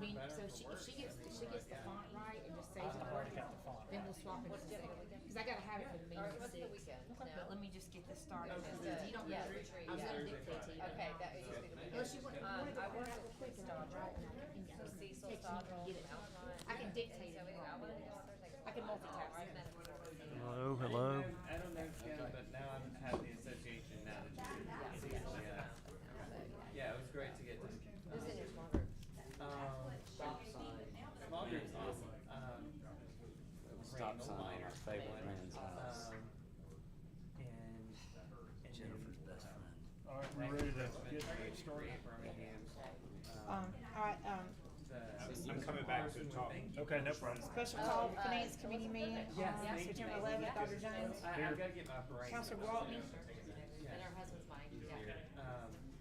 mean, so if she gets the font right and just saves the word, then we'll swap it. Because I gotta have it for the meeting at 6. But let me just get this started. You don't know. I was gonna dictate to you. Okay, that is just be the Unless you want to I go work out real with quick and I'll write and I can So Cecil text Stoddard you and get it. outline. I can dictate it. I wanted to go on Thursday. I can multitask. Hello, hello. I don't know Kim, but now I'm have the association now that you do. Yeah, it was great to get to. Who's in your small group? Stop sign. Small group's awesome. Stop sign, Minor, our favorite minor. man's house. And Jennifer's best friend. All right, we ready to get started? All right, I'm coming back to the top. Okay, no problem. special call Finance Committee meeting Yes, on thank September you. 11th, Dr. Jones. I've gotta get my brain. Counselor Waltney. And her husband's mine, yeah.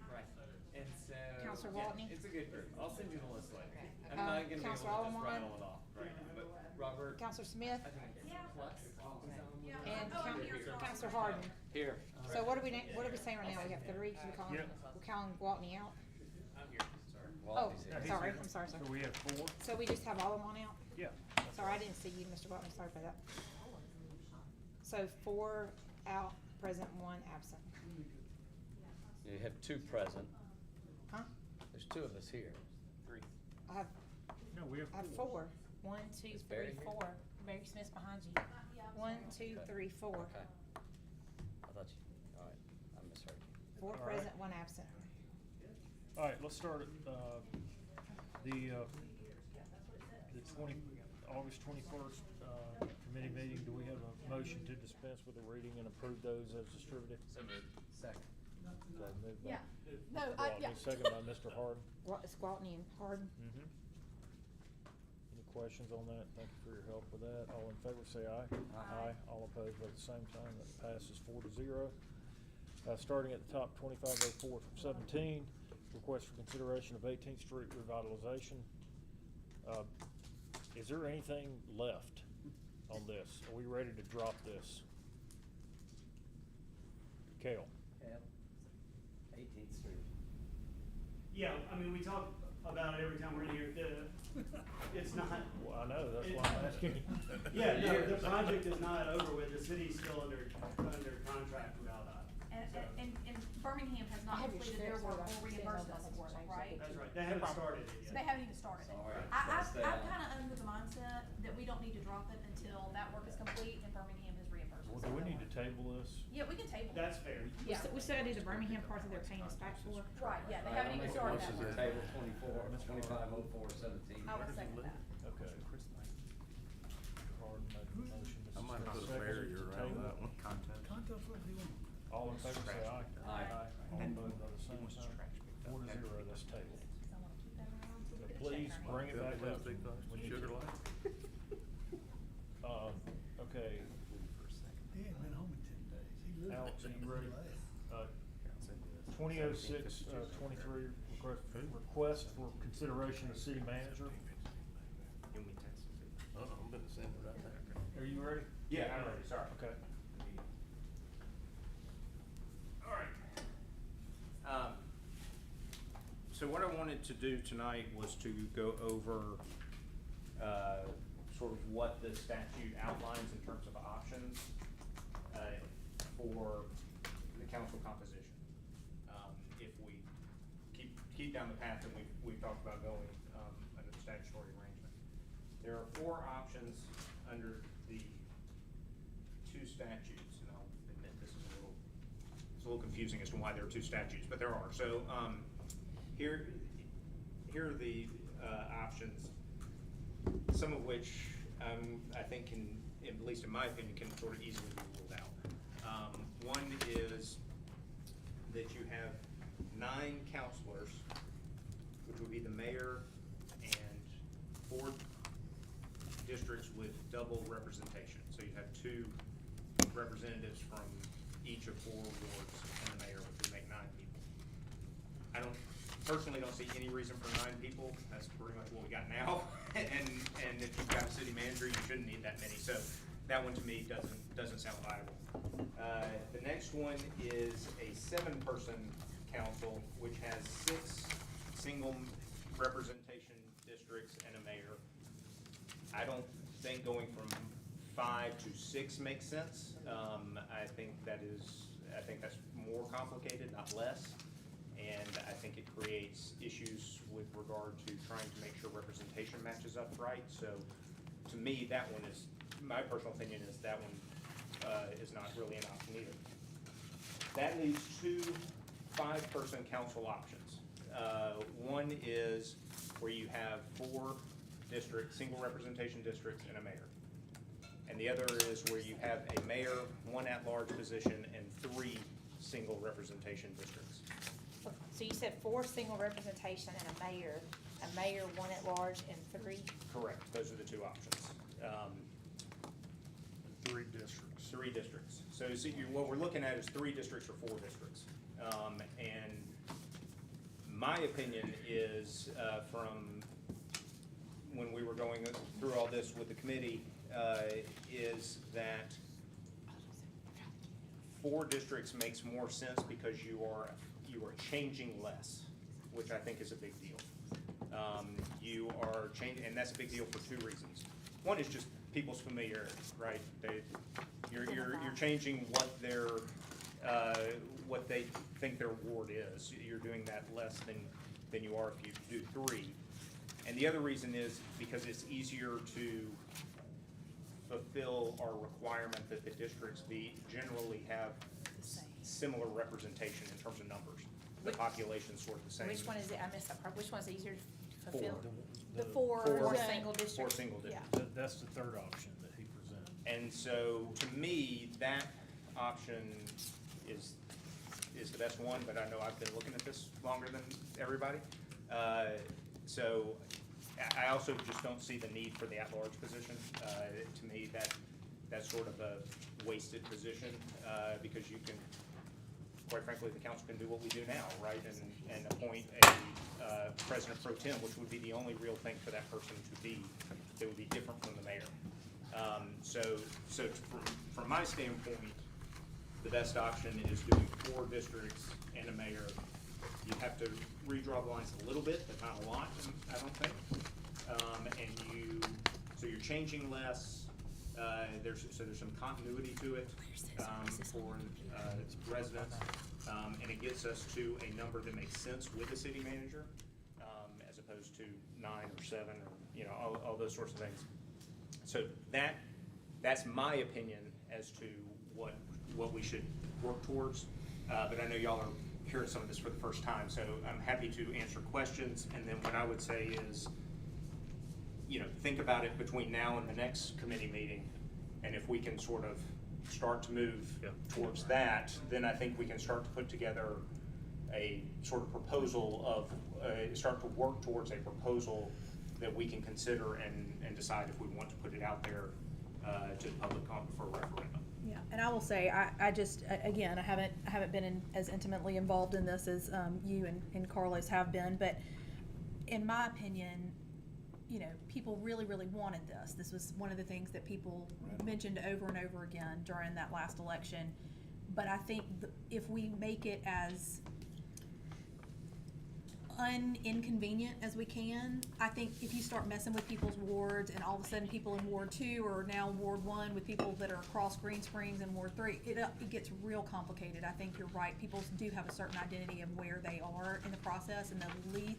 Right. And so. Counselor yeah, Waltney. It's a good group. I'll send you the list later. I'm Um, not gonna be able to just Counselor rattle Alomar. it off right now, but Robert. Counselor Smith I think it's plus. and Counselor Harden. Here. So what are we saying right now? We have 3, so we're calling Waltney out? I'm here, sorry. Oh, Yeah, he's sorry, here. I'm sorry, sir. So we have 4? So we just have all of them on out? Yeah. Sorry, I didn't see you, Mr. Waltney, sorry for that. So 4 out, present, 1 absent. You have 2 present. Huh? There's 2 of us here. 3. I have No, we have I have 4. 4. 1, 2, Is 3, Barry here? 4. Barry Smith's behind you. 1, 2, 3, 4. Okay. I thought you, all right, I misheard you. 4 All right. present, 1 absent. All right, let's start at, the 20, August 21st, committee meeting. Do we have a motion to dispense with the reading and approve those as distributed? So moved. Second. Okay, moved by Yeah. No, Waltney, second by Mr. Harden. Squatney and Harden. Mm-hmm. Any questions on that? Thank you for your help with that. All in favor, say aye. Aye. All opposed by the same sign. That passes 4-0. Starting at the top, 2504-17, request for consideration of 18th Street revitalization. Is there anything left on this? Are we ready to drop this? Kale? 18th Street. Yeah, I mean, we talk about it every time we're in here. It's not. Well, I know, that's why I'm asking. Yeah, no, the project is not over with. The city's still under contract with Aldott. And Birmingham has not I have your completed their shares work where or I reimbursed stand us on for it, that. right? That's right. They haven't started it So yet. they haven't even started it. Sorry. I'm Stay out. kinda under the mindset that we don't need to drop it until that work is complete and Birmingham has reimbursed us. Well, do we need to table this? Yeah, we can table it. That's fair. We still gotta do the Birmingham part that they're paying us back for. Right, yeah, they haven't even started that work. Table 2504-17. I will second that. Okay. Harden made the motion. I might have put a Second. barrier around Table. that one. All in favor, say aye. Aye. All opposed by the same sign. 4-0, that's tabled. Cause I wanna keep that around till we So get the please check bring it back up. Big things, when you sugar do. light. Okay, He ain't been home in 10 days. He lives Alex, are in you ready? LA. 2006-23, request for consideration of city manager. I'm gonna send it right there. Are you ready? Yeah, I'm ready, sorry. Okay. All right. So what I wanted to do tonight was to go over, sort of what the statute outlines in terms of options, for the council composition. If we keep down the path that we've talked about going, under the statutory arrangement. There are 4 options under the 2 statutes, and I'll admit this is it's a little confusing as to why there are 2 statutes, but there are. So here are the options, some of which I think can, at least in my opinion, can sort of easily be ruled out. One is that you have 9 counselors, which would be the mayor and 4 districts with double representation. So you have 2 representatives from each of 4 wards and the mayor, which would make 9 people. I personally don't see any reason for 9 people. That's pretty much what we got now. and if you've got a city manager, you shouldn't need that many. So that one to me doesn't sound viable. The next one is a 7-person council, which has 6 single representation districts and a mayor. I don't think going from 5 to 6 makes sense. I think that's more complicated, not less. And I think it creates issues with regard to trying to make sure representation matches up right. So to me, that one is, my personal opinion is that one is not really an option either. That leaves 2 5-person council options. One is where you have 4 districts, single representation districts, and a mayor. And the other is where you have a mayor, 1 at-large position, and 3 single representation districts. So you said 4 single representation and a mayor, 1 at large, and 3? Correct, those are the 2 options. 3 districts. 3 districts. So what we're looking at is 3 districts or 4 districts. And my opinion is, from when we were going through all this with the committee, is that 4 districts makes more sense because you are changing less, which I think is a big deal. You are changing, and that's a big deal for 2 reasons. One is just people's familiarity, right? You're changing what they think their ward is. You're doing that less than you are if you do 3. And the other reason is because it's easier to fulfill our requirement that the districts generally have similar representation in terms of numbers. The population's sort of the same. Which one is it? I missed that part. Which one's easier to fulfill? 4. The 4 4 single districts? 4 single districts. Yeah. That's the 3rd option that he presented. And so, to me, that option is the best one, but I know I've been looking at this longer than everybody. So, I also just don't see the need for the at-large position. To me, that's sort of a wasted position, because you can, quite frankly, the council can do what we do now, right? And appoint a president pro tem, which would be the only real thing for that person to be, that would be different from the mayor. So from my standpoint, the best option is doing 4 districts and a mayor. You have to redraw the lines a little bit, but not a lot, I don't think. So you're changing less. There's some continuity to it for residents, and it gets us to a number that makes sense with the city manager, as opposed to 9 or 7 or all those sorts of things. So that's my opinion as to what we should work towards. But I know y'all are hearing some of this for the first time, so I'm happy to answer questions. And then what I would say is, think about it between now and the next committee meeting, and if we can sort of start to move towards that, then I think we can start to put together a sort of proposal of, start to work towards a proposal that we can consider and decide if we want to put it out there to the public for referendum. Yeah, and I will say, I just, again, I haven't been as intimately involved in this as you and Carlos have been, but in my opinion, people really, really wanted this. This was one of the things that people mentioned over and over again during that last election. But I think if we make it as inconvenient as we can, I think if you start messing with people's wards and all of a sudden people in Ward 2 or now Ward 1 with people that are across Green Springs and Ward 3, it gets real complicated. I think you're right. People do have a certain identity of where they are in the process, and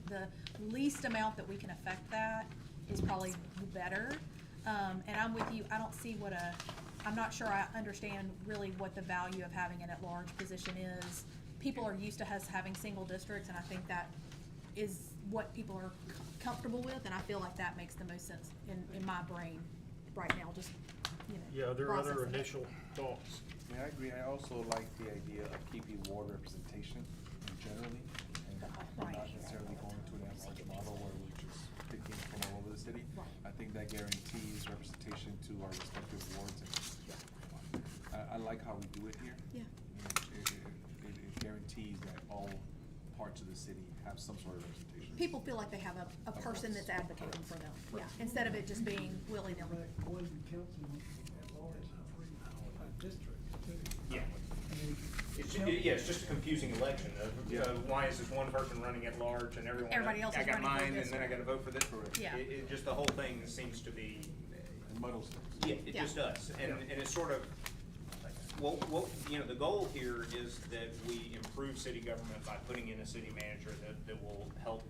the least amount that we can affect that is probably better. And I'm with you. I don't see I'm not sure I understand really what the value of having an at-large position is. People are used to us having single districts, and I think that is what people are comfortable with, and I feel like that makes the most sense in my brain right now, just, Yeah, are there other processing it. initial thoughts? Yeah, I agree. I also like the idea of keeping ward representation generally, and Right. not necessarily going to an at-large model where we're just picking from all over the city. Right. I think that guarantees representation to our respective wards, and I like how we do it here. Yeah. It guarantees that all parts of the city have some sort of representation. People feel like they have a person that's advocating for them, yeah, instead of it just being willy-nilly. One councilman at large, 3 districts too. Yeah. I mean, it's just a confusing election. Why is this one person running at large and Everybody else I is got running for mine, this and then I one. gotta vote for this? Yeah. It just, the whole thing seems to be, It muddles things. yeah, it just does. And it's sort of, the goal here is that we improve city government by putting in a city manager that will help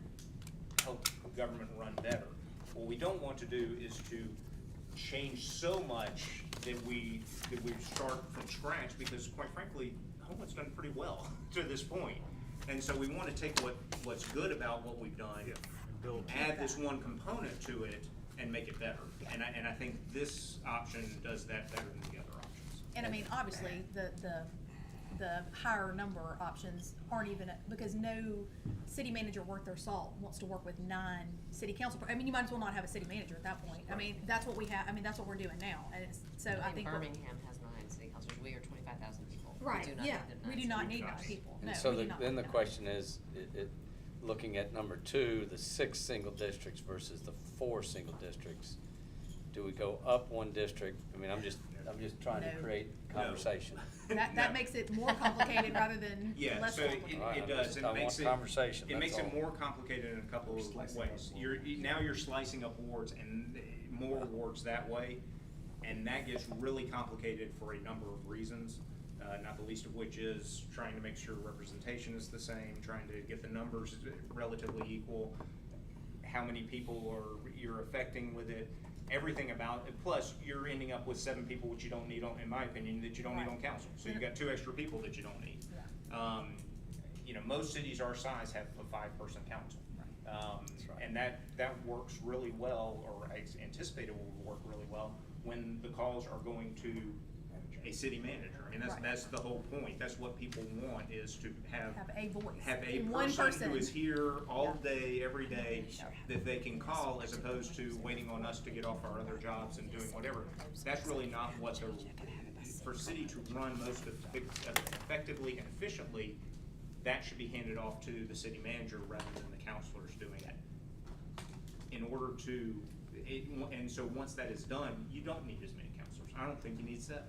government run better. What we don't want to do is to change so much that we start from scratch, because quite frankly, Homewood's done pretty well to this point. And so we want to take what's good about what we've done, add this one component to it, and make it better. And I think this option does that better than the other options. And I mean, obviously, the higher number options aren't even, because no city manager worth their salt wants to work with 9 city council. I mean, you might as well not have a city manager at that point. I mean, that's what we have, I mean, that's what we're doing now, and so I think. Birmingham has 9 city councilors, we are 25,000 people. Right, We do not yeah, need the we 9 do not city need 9 councilors. people, no, And so we do not then need the 9. question is, looking at number 2, the 6 single districts versus the 4 single districts, do we go up 1 district? I mean, I'm just trying to No. create conversation. That makes it more complicated rather than Yeah, less so complicated. All right, it I does, just- it I makes want it. conversation, It makes that's it all. more complicated in a couple of Slicing ways. up Now you're slicing up wards and more wards that way, and that gets really complicated for a number of reasons. Not the least of which is trying to make sure representation is the same, trying to get the numbers relatively equal, how many people you're affecting with it, everything about it. Plus, you're ending up with 7 people, which you don't need on, in my opinion, that you don't need on council. So you got 2 extra people that you don't need. Most cities our size have a 5-person council. And that works really well, or I anticipate it will work really well, when the calls are going to a city manager. And that's the whole point. That's what people want, is to have a voice. have a One person who person. is here all day, every day, that they can call, as opposed to waiting on us to get off our other jobs and doing whatever. That's really not what for city to run most effectively and efficiently, that should be handed off to the city manager rather than the councilors doing it. In order to, and so once that is done, you don't need as many councilors. I don't think you need 7.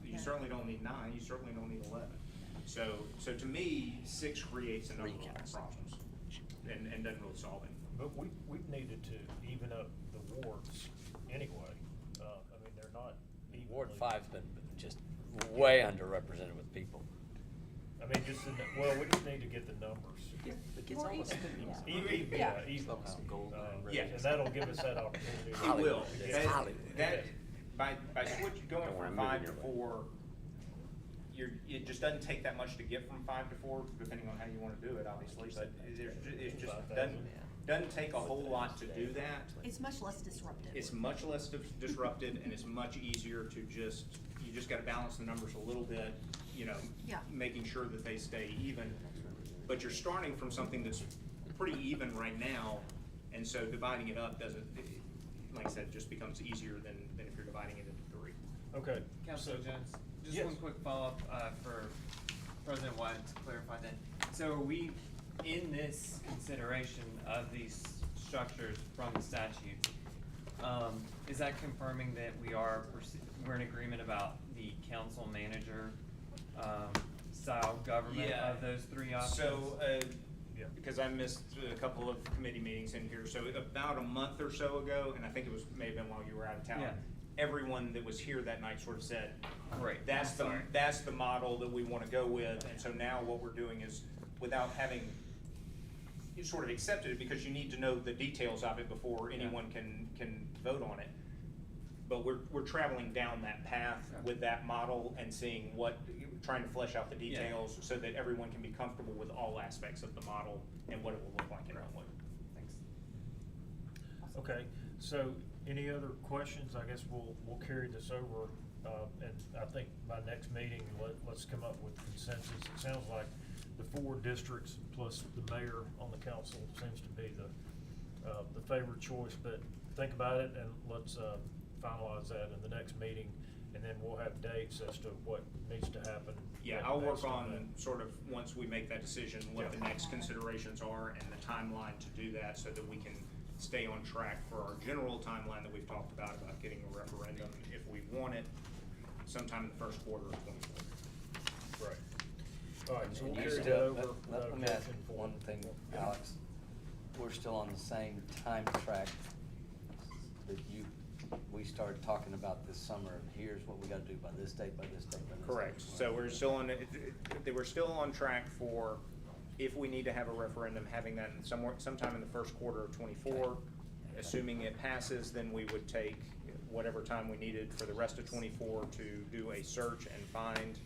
You certainly don't need 9, you certainly don't need 11. So to me, 6 creates a number of problems and doesn't really solve it. But we've needed to even up the wards anyway. I mean, they're not evenly. Ward 5's been just way underrepresented with people. I mean, just, we just need to get the numbers. More even. Even. Yeah. And that'll give us that opportunity. It will. It's Hollywood. By going from 5 to 4, it just doesn't take that much to get from 5 to 4, depending on how you want to do it, obviously. But it just doesn't take a whole lot to do that. It's much less disruptive. It's much less disrupted, and it's much easier to you just gotta balance the numbers a little bit, Yeah. making sure that they stay even. But you're starting from something that's pretty even right now, and so dividing it up doesn't, like I said, just becomes easier than if you're dividing it into 3. Okay. Councilor Jones, just Yes. one quick follow-up for President White to clarify that. So are we, in this consideration of these structures from the statute, is that confirming that we're in agreement about the council manager style government Yeah. of those 3 options? So, Yeah. because I missed a couple of committee meetings in here, so about a month or so ago, and I think may have been while you were out of town, Yeah. everyone that was here that night sort of said, Great. that's Sorry. the model that we want to go with. And so now what we're doing is, without having you sort of accepted it, because you need to know the details of it before anyone can vote on it. But we're traveling down that path with that model and seeing trying to flesh out the details so that everyone can be comfortable with all aspects of the model and what it will look like in Homewood. Thanks. Okay, so any other questions? I guess we'll carry this over, and I think by next meeting, let's come up with consensus. It sounds like the 4 districts plus the mayor on the council seems to be the favored choice, but think about it and let's finalize that in the next meeting, and then we'll have dates as to what needs to happen. Yeah, I'll work on sort of, once we make that decision, what the next considerations are and the timeline to do that, so that we can stay on track for our general timeline that we've talked about getting a referendum, if we want it, sometime in the first quarter of 2024. Right. All right, so And we'll you carry still- that over let- without Let me ask objection for. one thing, Alex. We're still on the same time track that we started talking about this summer. Here's what we gotta do by this date, by this date, by this date. Correct. So we're still on track for, if we need to have a referendum, having that sometime in the first quarter of '24. Assuming it passes, then we would take whatever time we needed for the rest of '24 to do a search and find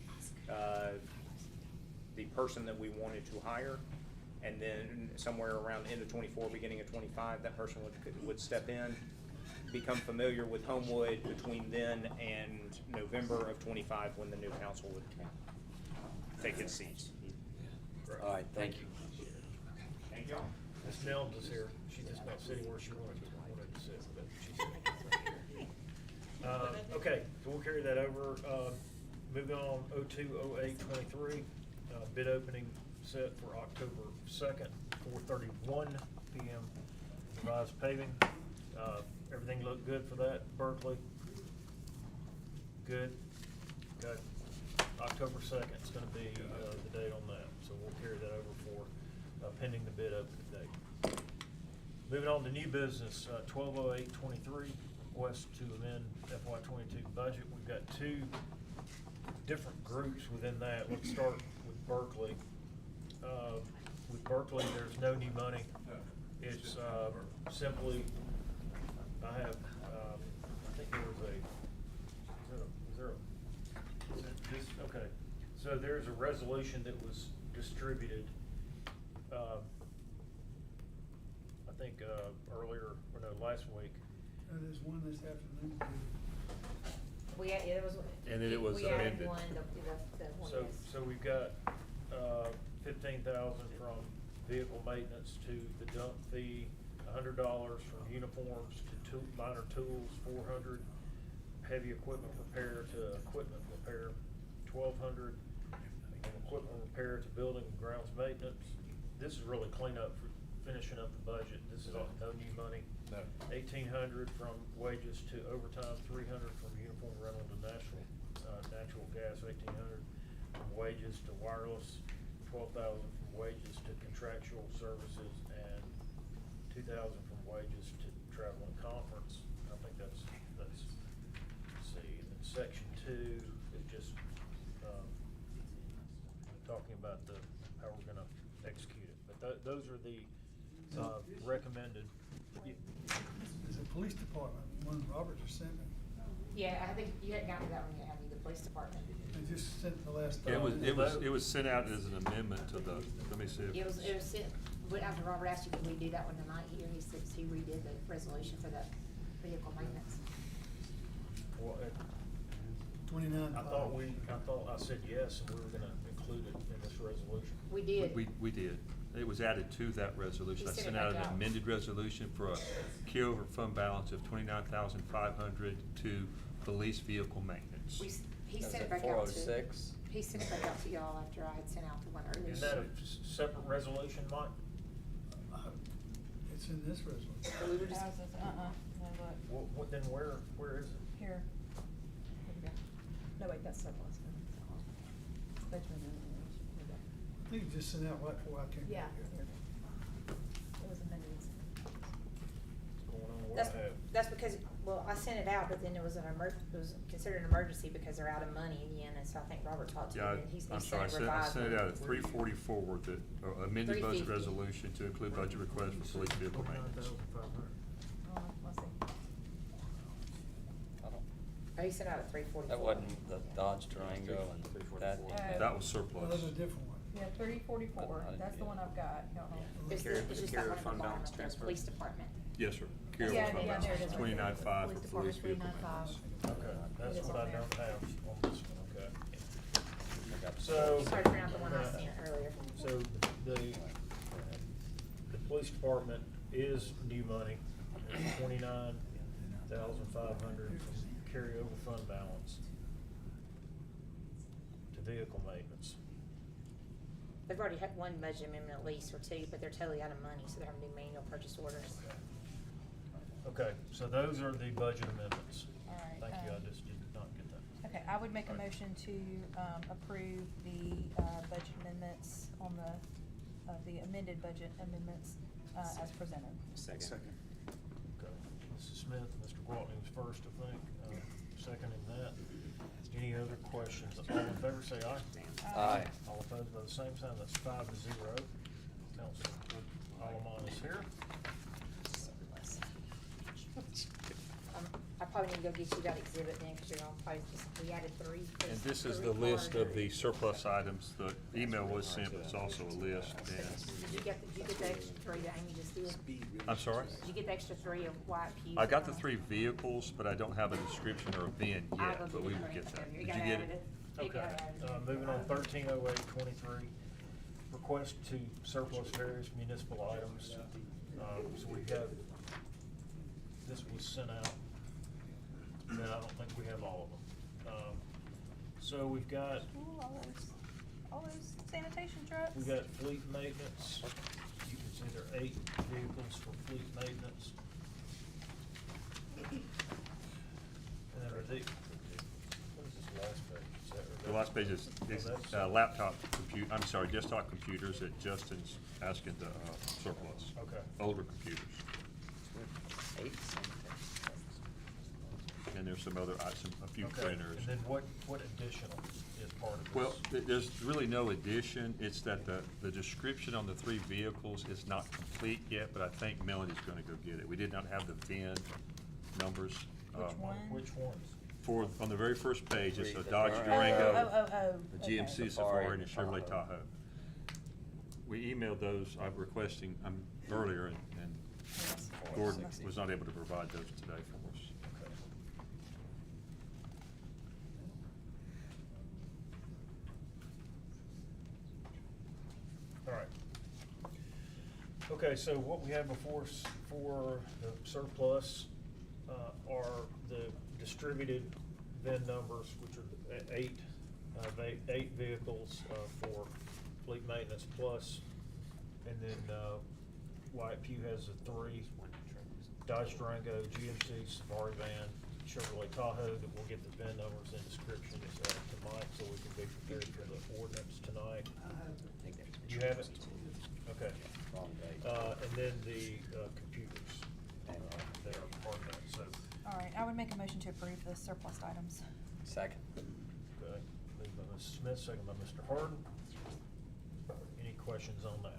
the person that we wanted to hire. And then somewhere around the end of '24, beginning of '25, that person would step in, become familiar with Homewood between then and November of '25, when the new council would take its seats. All right, thank you. Thank y'all. Ms. Nelms is here. She's just not sitting where she wanted to sit, but she's here. Okay, so we'll carry that over. Moving on, 02/08/23, bid opening set for October 2nd, 4:31 PM. Revised paving. Everything looked good for that, Berkeley? Good? Okay. October 2nd is gonna be the date on that, so we'll carry that over for pending the bid opening date. Moving on to new business, 12/08/23, request to amend FY '22 budget. We've got two different groups within that. Let's start with Berkeley. With Berkeley, there's no new money. It's simply, I have, I think there was okay. So there's a resolution that was distributed, I think, earlier, or no, last week. There's one this afternoon. It was. And then it was we added amended. one, the one So, is. so we've got, 15,000 from vehicle maintenance to the dump fee, $100 from uniforms to minor tools, 400, heavy equipment repair to equipment repair, 1,200, and equipment repair to building and grounds maintenance. This is really cleanup for finishing up the budget. This is no new money. No. 1,800 from wages to overtime, 300 from uniform rental to natural gas, 1,800 from wages to wireless, 12,000 from wages to contractual services, and 2,000 from wages to travel and conference. I think that's, let's see, and then section 2 is just, talking about how we're gonna execute it. But those are the, recommended. There's a police department, one Robert just sent me. Yeah, I think you hadn't gotten to that one yet, have you, the police department? They just sent the last. It was sent out as an amendment to the, let me see. It was sent, but after Robert asked you, could we do that one tonight here, he said he redid the resolution for the vehicle maintenance. Well, 29. I said yes, and we were gonna include it in this resolution. We did. We did. It was added to that resolution. I He sent sent it out back an out. amended resolution for a carryover fund balance of $29,500 to police vehicle maintenance. He Was sent it it back out to. 406? He sent it back out to y'all after I had sent out the one earlier. Is that a separate resolution, Mike? It's in this resolution. So we were just. Then where is it? Here. Here we go. No, wait, that's surplus. I think it just sent out right before I came Yeah. back here. It was amended. What's going on? What That's, I have? that's because, well, I sent it out, but then it was it was considered an emergency because they're out of money again, and so I think Robert talked to Yeah, him, and he's I'm sent sorry, a I revised sent it one. out at 344, the amended budget 350. resolution to include budget requests for police vehicle maintenance. 29,500. Let's see. I don't, Oh, he sent out at 344. that wasn't the Dodge Durango and that. That was Well, surplus. there's a different one. Yeah, 344, I didn't that's the get one it. I've got. Hold on. It's just that one at the bottom, the police department. Yes, sir. Yeah, Carryover fund yeah, there it is. balance, 29.5 for Police police vehicle department, maintenance. 29.5. Okay, It that's is what on I there. don't have on this one, okay. So. Sorry to print out the one I sent earlier. So the police department is new money, it's 29,500 from carryover fund balance to vehicle maintenance. They've already had one budget amendment at least, or two, but they're totally out of money, so they're having to do manual purchase orders. Okay, so those are the budget amendments. All right, Thank you, I just did not get that. Okay, I would make a motion to, approve the, budget amendments on the amended budget amendments, as presented. Second. Okay. Mrs. Smith, Mr. Gwaltney was first, I think, seconding that. Any other questions? All in favor, say aye. Aye. All opposed by the same sign, that's 5-0. Councilman Alomar is here. I probably need to go get you that exhibit then, cause you're gonna probably just, we added 3. And this is Three the list of the cards. surplus items. The email was sent, but it's also a list. Did you get the extra 3 that Amy just did? I'm sorry? Did you get the extra 3 of white pews? I got the 3 vehicles, but I don't have a description or a VIN I'll yet, go but we it will for get you. that. You Did gotta you get add it? You Okay, gotta add it. moving on, 130823, request to surplus various municipal items. So we have, this was sent out, and I don't think we have all of them. So we've got, Ooh, all those sanitation trucks. we got fleet maintenance. You can see there are 8 vehicles for fleet maintenance. And then are they, what is this last page? Is that- The last page is laptop desktop computers that Justin's asking to surplus. Okay. Older computers. And there's some other, a few Okay, printers. and then what additional is part of this? Well, there's really no addition. It's that the description on the 3 vehicles is not complete yet, but I think Melanie's gonna go get it. We did not have the VIN numbers. Which one? Which ones? On the very first page, it's a The Dodge Durango. Durango, the okay. GMC Safari, Safari, and a Chevrolet Tahoe. We emailed those, I'm requesting, earlier, and Yes. Gordon was not able to provide those today for us. Okay. All right. Okay, so what we have before us for the surplus are the distributed VIN numbers, which are 8 vehicles for fleet maintenance plus, and then Wyatt Pugh has the 3 Dodge Durango, GMC Safari van, Chevrolet Tahoe, that we'll get the VIN numbers and descriptions to Mike, so we can be prepared for the ordinance tonight. You have it? Okay. Wrong date. And then the computers that are part of that, so. All right, I would make a motion to approve the surplus items. Second. Okay, moved by Mrs. Smith, second by Mr. Harden. Any questions on that?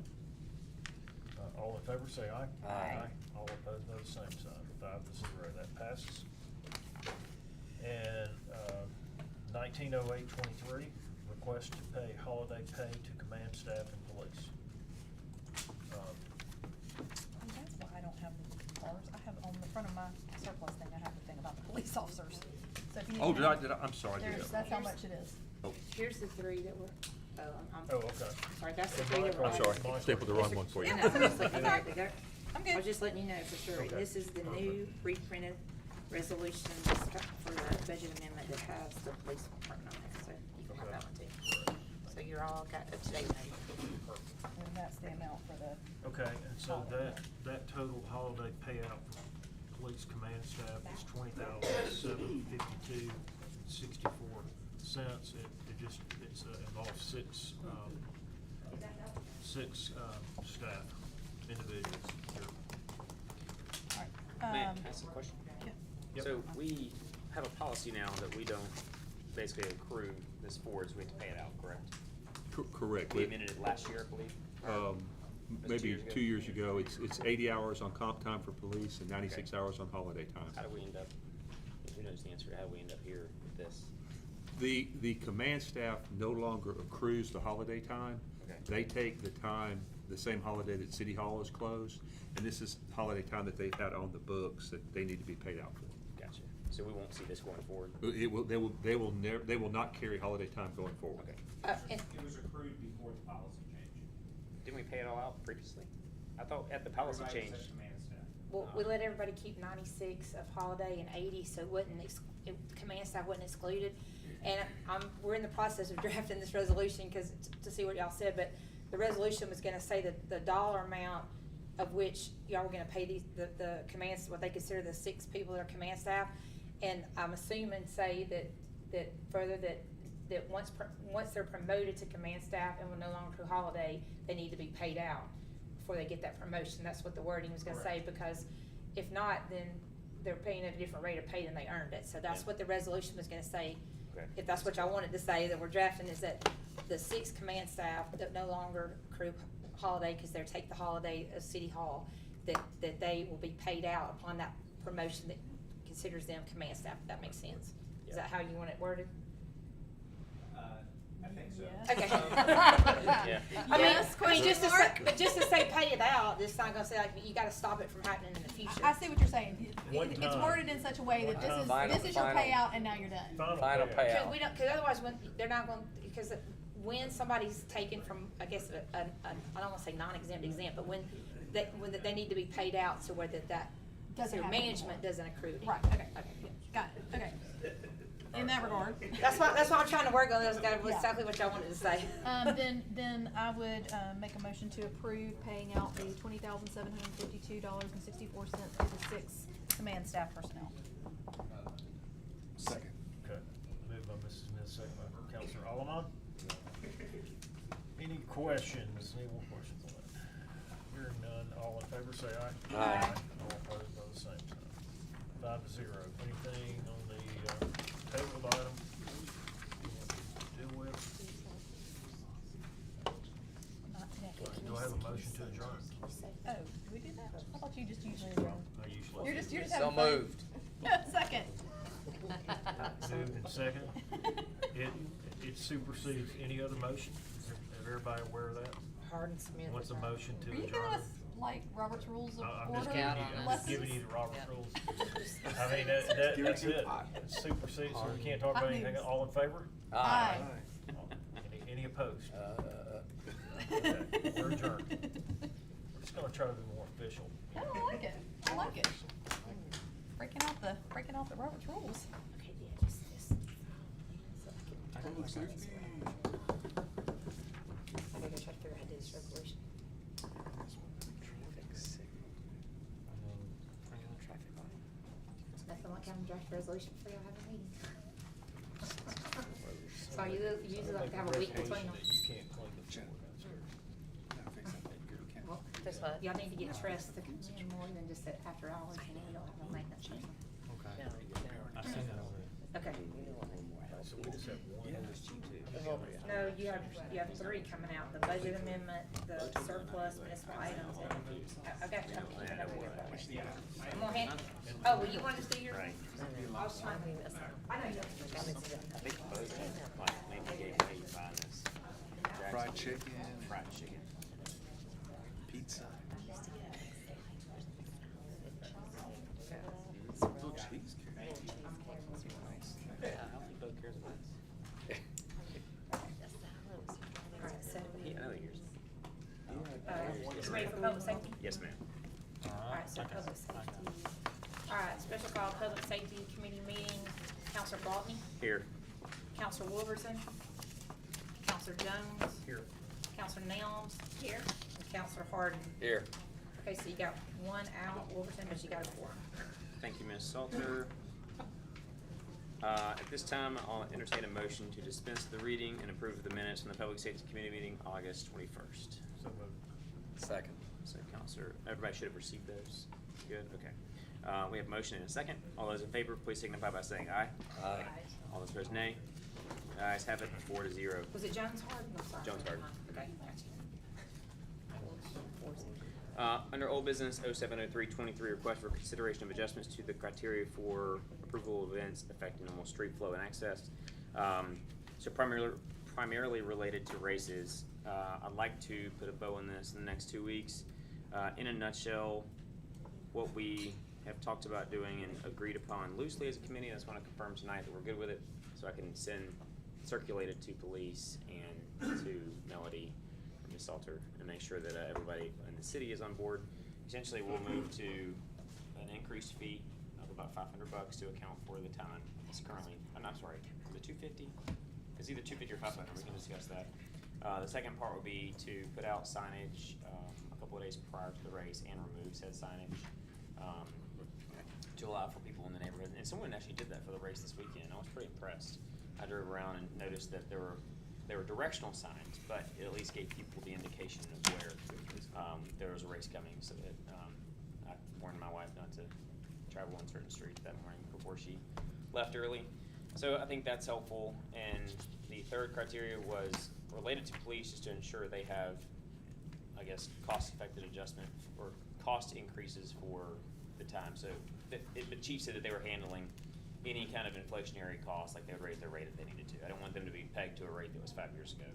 All in favor, say aye. Aye. All opposed, no, same sign, 5-0, that passes. And 190823, request to pay holiday pay to command staff and police. That's why I don't have the cars. I have on the front of my surplus thing, I have the thing about the police officers. So if you Oh, need to- I'm sorry, I did There's, that. that's how much it is. Oh, Here's the 3 that were, Oh, okay. sorry, that's the And 3 that were. I'm sorry, Mike- I stapled the wrong one for you. I know, I'm just looking at it. They're- I'm I good. was just letting you know for sure. Okay. This is the new reprinted resolution for the budget amendment that has the police department on it, so you can have Okay. that one too. So you're all got up to date now. And that's the amount for the. Okay, and so that total holiday payout for police command staff is $20,752.64. It involves six staff individuals here. All May I right. ask a question? Yeah. Yep. So we have a policy now that we don't basically accrue this forward, so we have to pay it out, correct? Correct. We amended it last year, I believe. Was it 2 Maybe years ago? 2 years ago, it's 80 hours on comp time for police and 96 hours on holiday How time. do we end up, who knows the answer, how do we end up here with this? The command staff no longer accrues the holiday time. Okay. They take the time, the same holiday that City Hall is closed, and this is holiday time that they've had on the books that they need to be paid out for. Gotcha. So we won't see this going forward? They will not carry holiday time going forward. Okay. And It was accrued before the policy change. Didn't we pay it all out previously? I thought at the policy Everybody change. except command staff. well, we let everybody keep 96 of holiday and 80, so it wasn't, command staff wasn't excluded. And we're in the process of drafting this resolution to see what y'all said, but the resolution was gonna say that the dollar amount of which y'all were gonna pay the commands, what they consider the 6 people that are command staff. And I'm assuming say that that further that once they're promoted to command staff and will no longer accrue holiday, they need to be paid out before they get that promotion. That's what the wording was gonna say, because if not, then they're paying at a different rate of pay than they earned it. So that's Yeah. what the resolution was gonna say. Okay. If that's what y'all wanted to say, that we're drafting, is that the 6 command staff that no longer accrue holiday, cause they're take the holiday of City Hall, that they will be paid out upon that promotion that considers them command staff, if that makes sense. Is that how you want it worded? I think so. Yes. Okay. Yeah. I mean, Yes, question just to say, mark? but just to say pay it out, it's not gonna say like, you gotta stop it from happening in the future. I see what you're saying. One It's time. worded in such a way that One time. this is your Final. payout and now you're done. Final payout. payout. Cause we don't, cause otherwise when, they're not gonna, because when somebody's taken from, I guess, I don't wanna say non-exempt, exempt, but when they need to be paid out, so whether that, Doesn't so happen management anymore. doesn't accrue it. Right, okay, got it, okay. In that regard. That's why I'm trying to work on this, guys, Yeah. exactly what y'all wanted to say. Then I would, make a motion to approve paying out the $20,752.64 to the 6 command staff personnel. Second. Okay, moved by Mrs. Smith, second by Counselor Allen. Any questions, any more questions on that? Hearing none, all in favor say aye. Aye. All opposed by the same sign. 5-0. Anything on the, tabled item you want to deal with? Do I have a motion to adjourn? Oh, do we do that? I thought you just usually adjourn. I usually. You're just So having fun. moved. Second. Moved and second. It supersedes any other motion. Is everybody aware of that? Hard and Smith. What's a motion to Are you adjourn? giving us, like, Robert's Rules of I'm Order just giving you, lessons? the Robert's Yep. rules. I mean, that's it. It supersedes, so we can't talk about anything. Hot All in favor? Aye. Any opposed? Okay, We're adjourned. We're just gonna try to be more official. No, I like it. I like it. Breaking out the Robert's Rules. Okay, yeah, just this. So I can. Public safety. I gotta go try to figure out how to do this resolution. Nothing like having a draft resolution before y'all have a meeting. So you usually like to have a week between them. You can't clean the floor downstairs. Gotta fix that thing, good, okay. Well, That's what? y'all need to get trust to come in more than just that after hours, and then you don't have no maintenance. Okay. I seen that already. Okay. So we just have one. No, you have 3 coming out, the budget amendment, the surplus, municipal items, and the fees. I got you, I'm keeping it over here for you. I'm gonna hand, oh, well, you want to do your? Right. I was trying to, I know you. I think both, like, maybe gave me buying this. Fried chicken. Fried chicken. Pizza. Little cheesecake. Yeah, I don't think both cares about this. Alright, so, Yeah, I know yours. you ready for public safety? Yes, ma'am. Alright, so public safety. Alright, special call public safety committee meeting, Counselor Blatney, Here. Counselor Wolverton, Counselor Jones, Here. Counselor Nelms, here, and Counselor Harden. Here. Okay, so you got 1 out, Wolverton, but you got a 4. Thank you, Ms. Salter. At this time, I'll entertain a motion to dispense the reading and approve the minutes from the Public Safety Committee meeting August 21st. So moved. Second. So, Counselor, everybody should have received those. Good, okay. We have a motion and a second. All those in favor, please signify by saying aye. Aye. All those opposed, nay. The ayes have it, 4-0. Was it Jones Harden? I'm sorry. Jones Harden. Okay, gotcha. Under old business 070323, request for consideration of adjustments to the criteria for approval of events affecting normal street flow and access. So primarily related to races. I'd like to put a bow on this in the next 2 weeks. In a nutshell, what we have talked about doing and agreed upon loosely as a committee, I just want to confirm tonight that we're good with it, so I can circulate it to police and to Melody, Ms. Salter, and make sure that everybody in the city is on board. Essentially, we'll move to an increased fee of about $500 to account for the time. It's currently, I'm not sorry, is it $250? It's either $250 or $500. We can discuss that. The second part would be to put out signage a couple of days prior to the race and remove said signage to allow for people in the neighborhood. And someone actually did that for the race this weekend. I was pretty impressed. I drove around and noticed that there were directional signs, but it at least gave people the indication of where there was a race coming, so that I warned my wife not to travel on certain streets that morning before she left early. So I think that's helpful. And the third criteria was related to police, just to ensure they have, I guess, cost-effective adjustment or cost increases for the time. So the chief said that they were handling any kind of inflationary costs, like they would raise their rate if they needed to. I don't want them to be pegged to a rate that was 5 years ago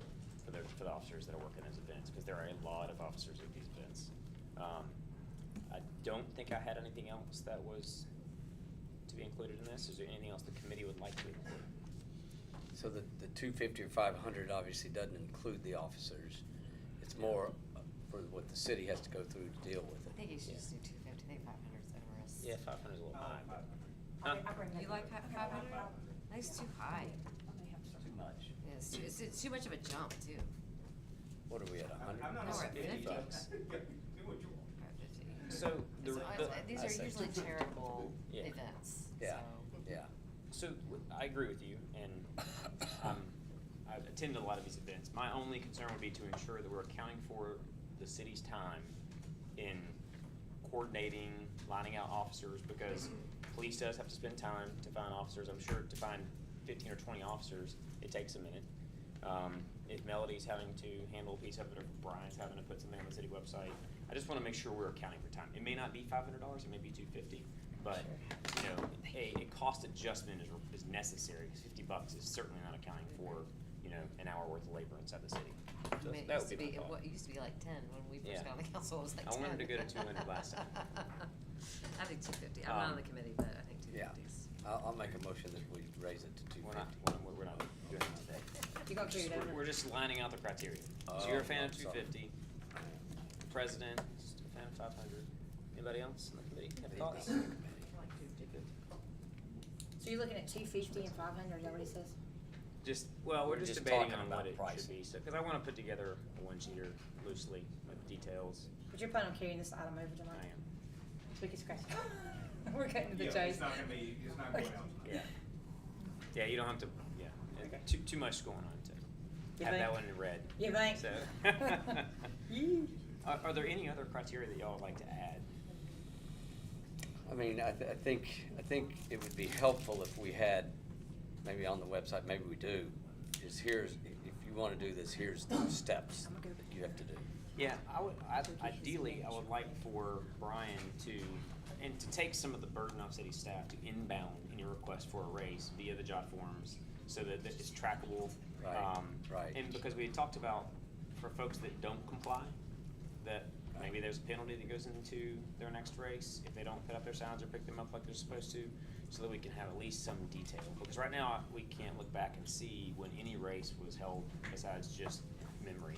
for the officers that are working those events, because there are a lot of officers at these events. I don't think I had anything else that was to be included in this. Is there anything else the committee would like to include? So the 250 or 500 obviously doesn't include the officers. It's more for what the city has to go through to deal with I it. think you should just do 250, I think 500 is generous. Yeah, 500 is a little high. You like 500? I think it's too high. Too much. Yeah, it's too much of a jump, too. What are we at, 100? I'm not No, we're at 50 50. bucks. Do what you want. Or 50. So These I are say usually 250. charitable Yeah. events, Yeah, so. yeah. So I agree with you, and I've attended a lot of these events. My only concern would be to ensure that we're accounting for the city's time in coordinating, lining out officers, because police does have to spend time to find officers. I'm sure to find 15 or 20 officers, it takes a minute. If Melody's having to handle a piece of it, or Brian's having to put something on the city website, I just want to make sure we're accounting for time. It may not be $500, it may be $250, but you know, a cost adjustment is necessary. $50 is certainly not accounting for, you know, an hour worth of labor inside the city. I So mean, that would be my thought. it used to be like 10 when we Yeah. first got on the council, it was like I 10. wanted to go to 200 last time. I think 250, I'm not on the committee, but I think 250 Yeah. is. I'll make a motion that we raise it to 250. We're not doing it today. You gonna carry it over? We're just lining out the criteria. So Oh, you're a fan of I'm sorry. 250. The president is a fan of 500. Anybody else in the committee have thoughts? So you're looking at 250 and 500, is that what he says? We're We're just just debating talking on about what it should pricing. be. So, because I want to put together a one-sheeter loosely with details. But you're planning on carrying this item over I tonight? am. So we can scratch it. We're cutting to the Yeah, chase. it's not gonna be, it's not going out tonight. Yeah. Yeah, you don't have to, yeah. Okay. Too much going on to You have that think? one in red. You think? So. Yee. Are there any other criteria that y'all would like to add? I mean, I think it would be helpful if we had, maybe on the website, maybe we do, is here's, if you wanna do this, here's the steps that you have to do. Yeah, ideally, I would like for Brian to take some of the burden off city staff to inbound any request for a raise via the jot forms, so that it's trackable. Right, right. And because we had talked about, for folks that don't comply, that maybe there's a penalty that goes into their next race if they don't put up their signs or pick them up like they're supposed to, so that we can have at least some detail. Because right now, we can't look back and see when any race was held besides just memory.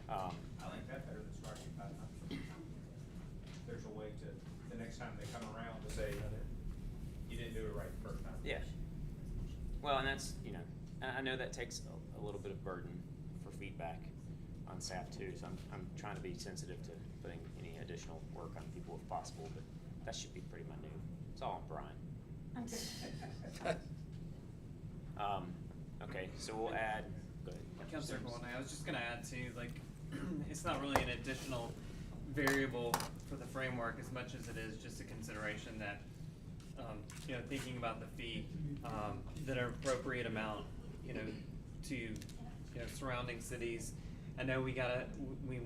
I think that's better than striking 500. There's a way to, the next time they come around, to say, you didn't do it right the first time. Yeah. Well, and that's, you know, I know that takes a little bit of burden for feedback on staff too, so I'm trying to be sensitive to putting any additional work on people if possible, but that should be pretty minute. It's all on Brian. Okay, so we'll add, go ahead. Councilor Goldman, I was just gonna add too, like, it's not really an additional variable for the framework as much as it is just a consideration that, you know, thinking about the fee, that an appropriate amount, you know, to, you know, surrounding cities. I know we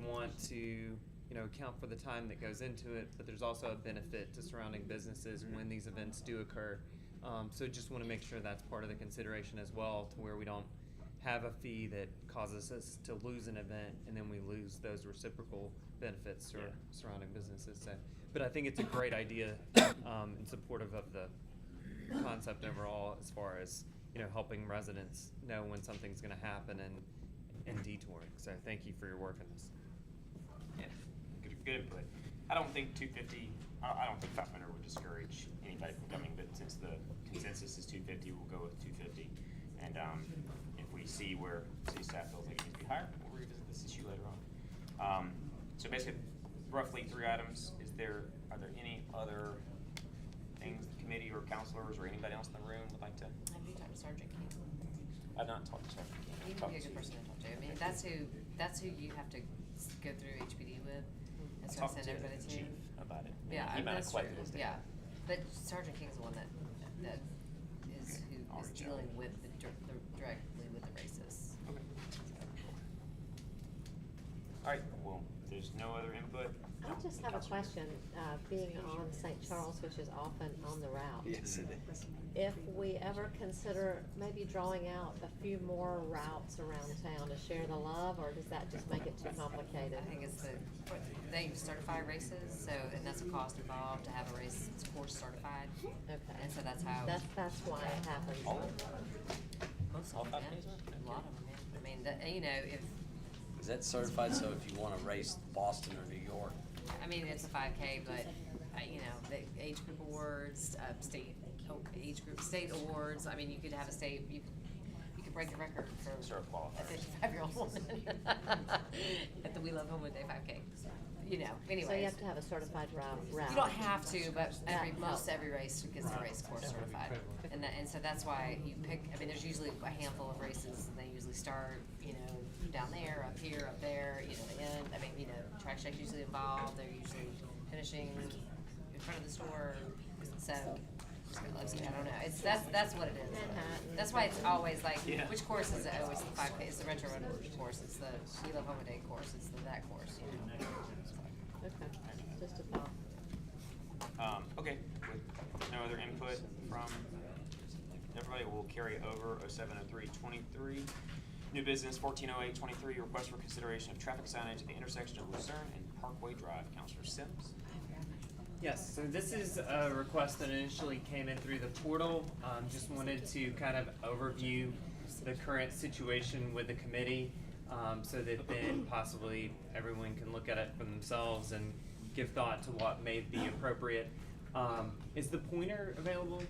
want to, you know, account for the time that goes into it, but there's also a benefit to surrounding businesses when these events do occur. So just wanna make sure that's part of the consideration as well, to where we don't have a fee that causes us to lose an event and then we lose those reciprocal benefits or surrounding businesses. So, but I think it's a great idea, and supportive of the concept overall, as far as, you know, helping residents know when something's gonna happen and detouring. So thank you for your work on this. Yeah, good input. I don't think 250, I don't think 500 would discourage anybody from coming, but since the consensus is 250, we'll go with 250. And if we see where city staff feels like it needs to be higher, we'll revisit this issue later on. So basically, roughly 3 items. Are there any other things the committee or counselors or anybody else in the room would like to? Have you talked to Sergeant King? I've not talked to Sergeant King. He would Talked be a to- good person to talk to. I mean, that's who you have to go through HPD with. And so I Talked send to everybody the to. chief about it. Yeah, He might have that's collected true. his data. Yeah, but Sergeant King's the one that is who I'll is reach out. dealing with the directly with the racists. Okay. All right, well, there's no other input. I just have a question, being on St. Charles, which is often on the route. Yes, it is. If we ever consider maybe drawing out a few more routes around town to share the love, or does that just make it too complicated? I think it's they certify races, so, and that's a cost involved to have a race course certified. Okay. And so that's how. That's why it happens. All of them? Most All of them, five yeah. days are? A lot of them, yeah. I mean, you know, if, Is that certified, so if you wanna race Boston or New York? I mean, it's a 5K, but, you know, the age group awards, age group state awards, I mean, you could have a state, you could break the record for Sure, a qualifiers. 55-year-old woman at the We Love Homewood Day 5K, you know, anyways. So you have to have a certified route. You don't have to, but That most helps. every race gets the race course certified. And so that's why you pick, I mean, there's usually a handful of races, and they usually start, you know, down there, up here, up there, you know, the end, I mean, you know, track check's usually involved, they're usually finishing in front of the store, so, I don't know, that's what it is. Manhattan. That's why it's always like, Yeah. which course is it? Always the 5K, it's the Retro Road course, it's the We Love Homewood Day course, it's that course, you know. Okay, just a thought. Okay, with no other input from everybody, we'll carry over 070323. New business 140823, request for consideration of traffic signage at the intersection of Lucerne and Parkway Drive. Counselor Sims. Yes, so this is a request that initially came in through the portal. Just wanted to kind of overview the current situation with the committee, so that then possibly everyone can look at it for themselves and give thought to what may be appropriate. Is the pointer available?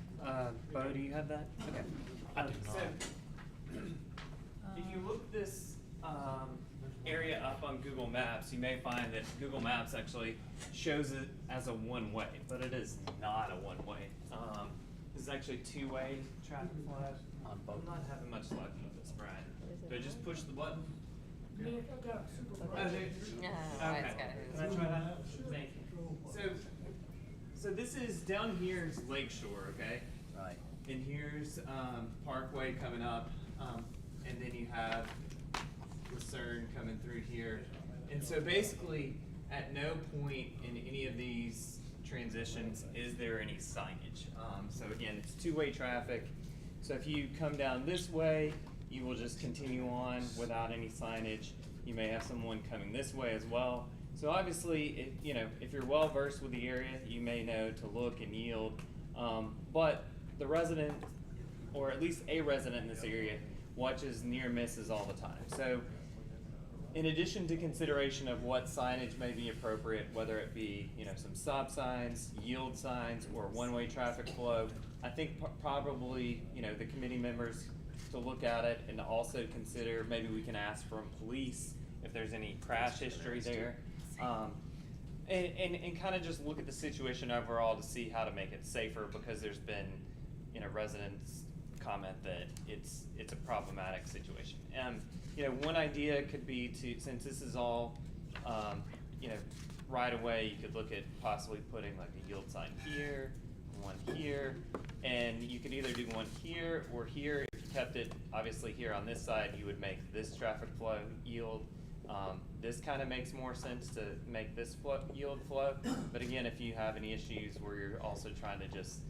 Bo, do you have that? Okay. So, if you look this area up on Google Maps, you may find that Google Maps actually shows it as a one-way, but it is not a one-way. This is actually a two-way traffic flow. On both. I'm not having much luck with this, Brian. Do I just push the button? Oh, there. Yeah, it's got it. Can I try that? Thank you. So this is, down here is Lakeshore, okay? Right. And here's Parkway coming up, and then you have Lucerne coming through here. And so basically, at no point in any of these transitions is there any signage. So again, it's two-way traffic. So if you come down this way, you will just continue on without any signage. You may have someone coming this way as well. So obviously, if you're well versed with the area, you may know to look and yield. But the resident, or at least a resident in this area, watches near misses all the time. So in addition to consideration of what signage may be appropriate, whether it be some stop signs, yield signs, or one-way traffic flow, I think probably the committee members to look at it and to also consider maybe we can ask from police if there's any crash history there. And kind of just look at the situation overall to see how to make it safer, because there's been, residents comment that it's a problematic situation. One idea could be to, since this is all, right away, you could look at possibly putting like a yield sign here, one here, and you could either do one here or here. If you kept it obviously here on this side, you would make this traffic flow yield. This kind of makes more sense to make this yield flow, but again, if you have any issues where you're also trying to just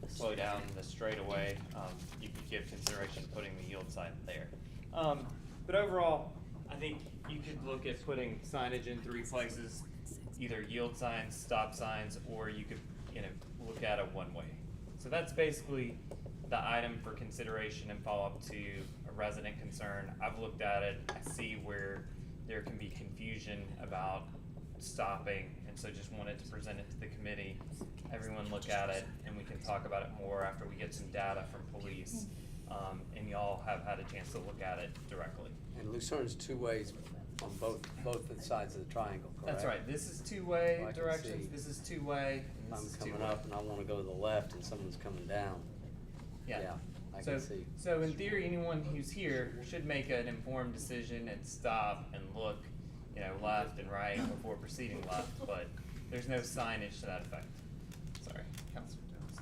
slow down the straightaway, you could give consideration putting the yield sign there. But overall, I think you could look at putting signage in three places, either yield signs, stop signs, or you could look at a one-way. So that's basically the item for consideration and follow-up to a resident concern. I've looked at it, I see where there can be confusion about stopping, and so just wanted to present it to the committee. Everyone look at it, and we can talk about it more after we get some data from police, and y'all have had a chance to look at it directly. And Lucerne's two ways on both the sides of the triangle, correct? That's right, this is two-way Oh, I can directions, see. this is two-way, and If this is I'm two-way. coming up and I wanna go to the left and someone's coming down. Yeah. I So, can see. so in theory, anyone who's here should make an informed decision and stop and look, left and right before proceeding left, but there's no signage to that effect. Sorry, Councilor Jones.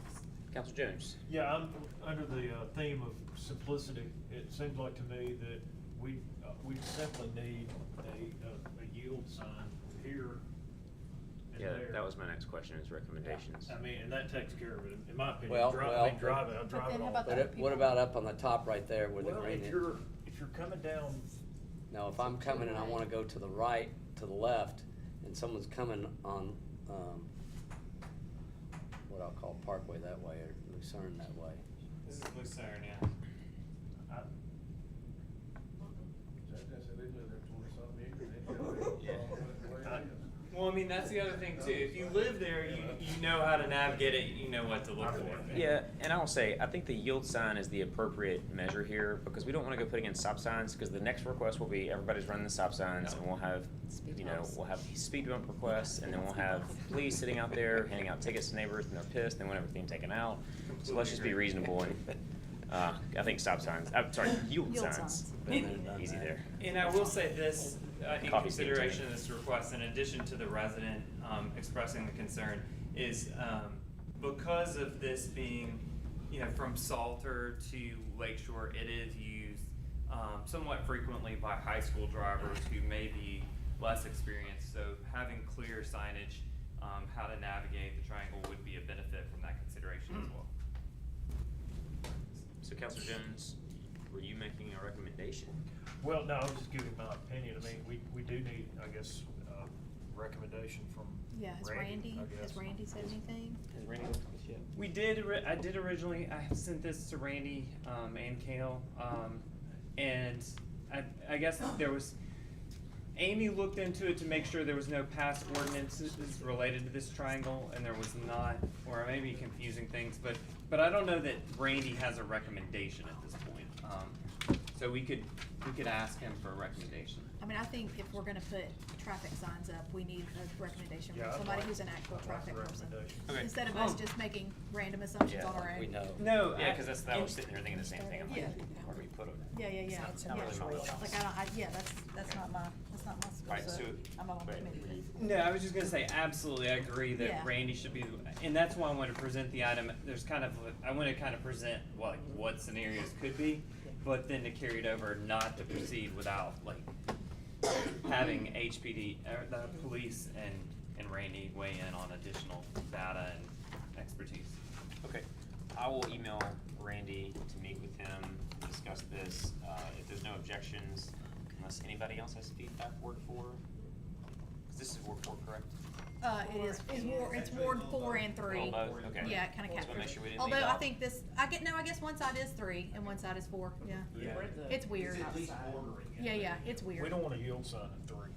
Counselor Jones? Yeah, I'm under the theme of simplicity. It seems like to me that we simply need a yield sign here and Yeah, there. that was my next question, is recommendations. I mean, and that takes care of it, in my opinion. Well, Drive well, it, I'll drive then it how all. about day. the- What about up on the top right there where the Well, green if is? you're coming down, Now, if I'm coming and I wanna go to the right, to the left, and someone's coming on, what I'll call Parkway that way, or Lucerne that way. This is Lucerne, yeah. Well, I mean, that's the other thing too. If you live there, you know how to navigate it, you know what to look for. Yeah, and I'll say, I think the yield sign is the appropriate measure here, because we don't wanna go putting in stop signs, because the next request will be, everybody's running the stop signs, and we'll have, we'll have these speed bump requests, and then we'll have police sitting out there, handing out tickets to neighbors, and they're pissed, and want everything taken out. So let's just be reasonable, and, I think stop signs, I'm sorry, yield Yield signs, signs. easy there. And I will say this, in Coffee stand consideration table. of this request, in addition to the resident expressing the concern, is because of this being, from Salter to Lakeshore, it is used somewhat frequently by high school drivers who may be less experienced. So having clear signage, how to navigate the triangle would be a benefit from that consideration as well. So Counselor Jones, were you making a recommendation? well, no, I was just giving my opinion. I mean, we do need, I guess, recommendation from Yeah, has Randy, Randy, I has guess. Randy said anything? Has Randy looked at this yet? We did. I did originally. I sent this to Randy and Kale, and I guess there was. Amy looked into it to make sure there was no past ordinances related to this triangle, and there was not, or I may be confusing things, but I don't know that Randy has a recommendation at this point. So we could ask him for a recommendation. I mean, I think if we're gonna put traffic signs up, we need a recommendation Yeah, from I'd somebody like- who's an actual I'd like traffic the person. recommendation. Okay. Instead of us just making random assumptions on our own. We know. No, Yeah, cause that's, I was sitting there thinking the same thing, I'm like, Yeah. where do we put them? Yeah, yeah, yeah. It's not Yeah. really my wheelhouse. Like, that's not my skill Right, set. so- I'm not on the right. committee. No, I was just gonna say, absolutely, I agree that Yeah. Randy should be, and that's why I want to present the item. There's kind of, I want to kind of present what scenarios could be, but then to carry it over, not to proceed without having HPD, the police and Randy weigh in on additional data and expertise. Okay, I will email Randy to meet with him, and discuss this, if there's no objections, unless anybody else has feedback, Ward 4. 'Cause this is Ward 4, correct? It's Ward 4 and 3. Oh, both? Okay. Yeah, it kinda Just wanna captures. make sure we didn't Although leave I out- think I guess one side is 3 and one side is 4, yeah. Yeah. It's weird. Yeah, it's weird. We don't want a yield sign at 3.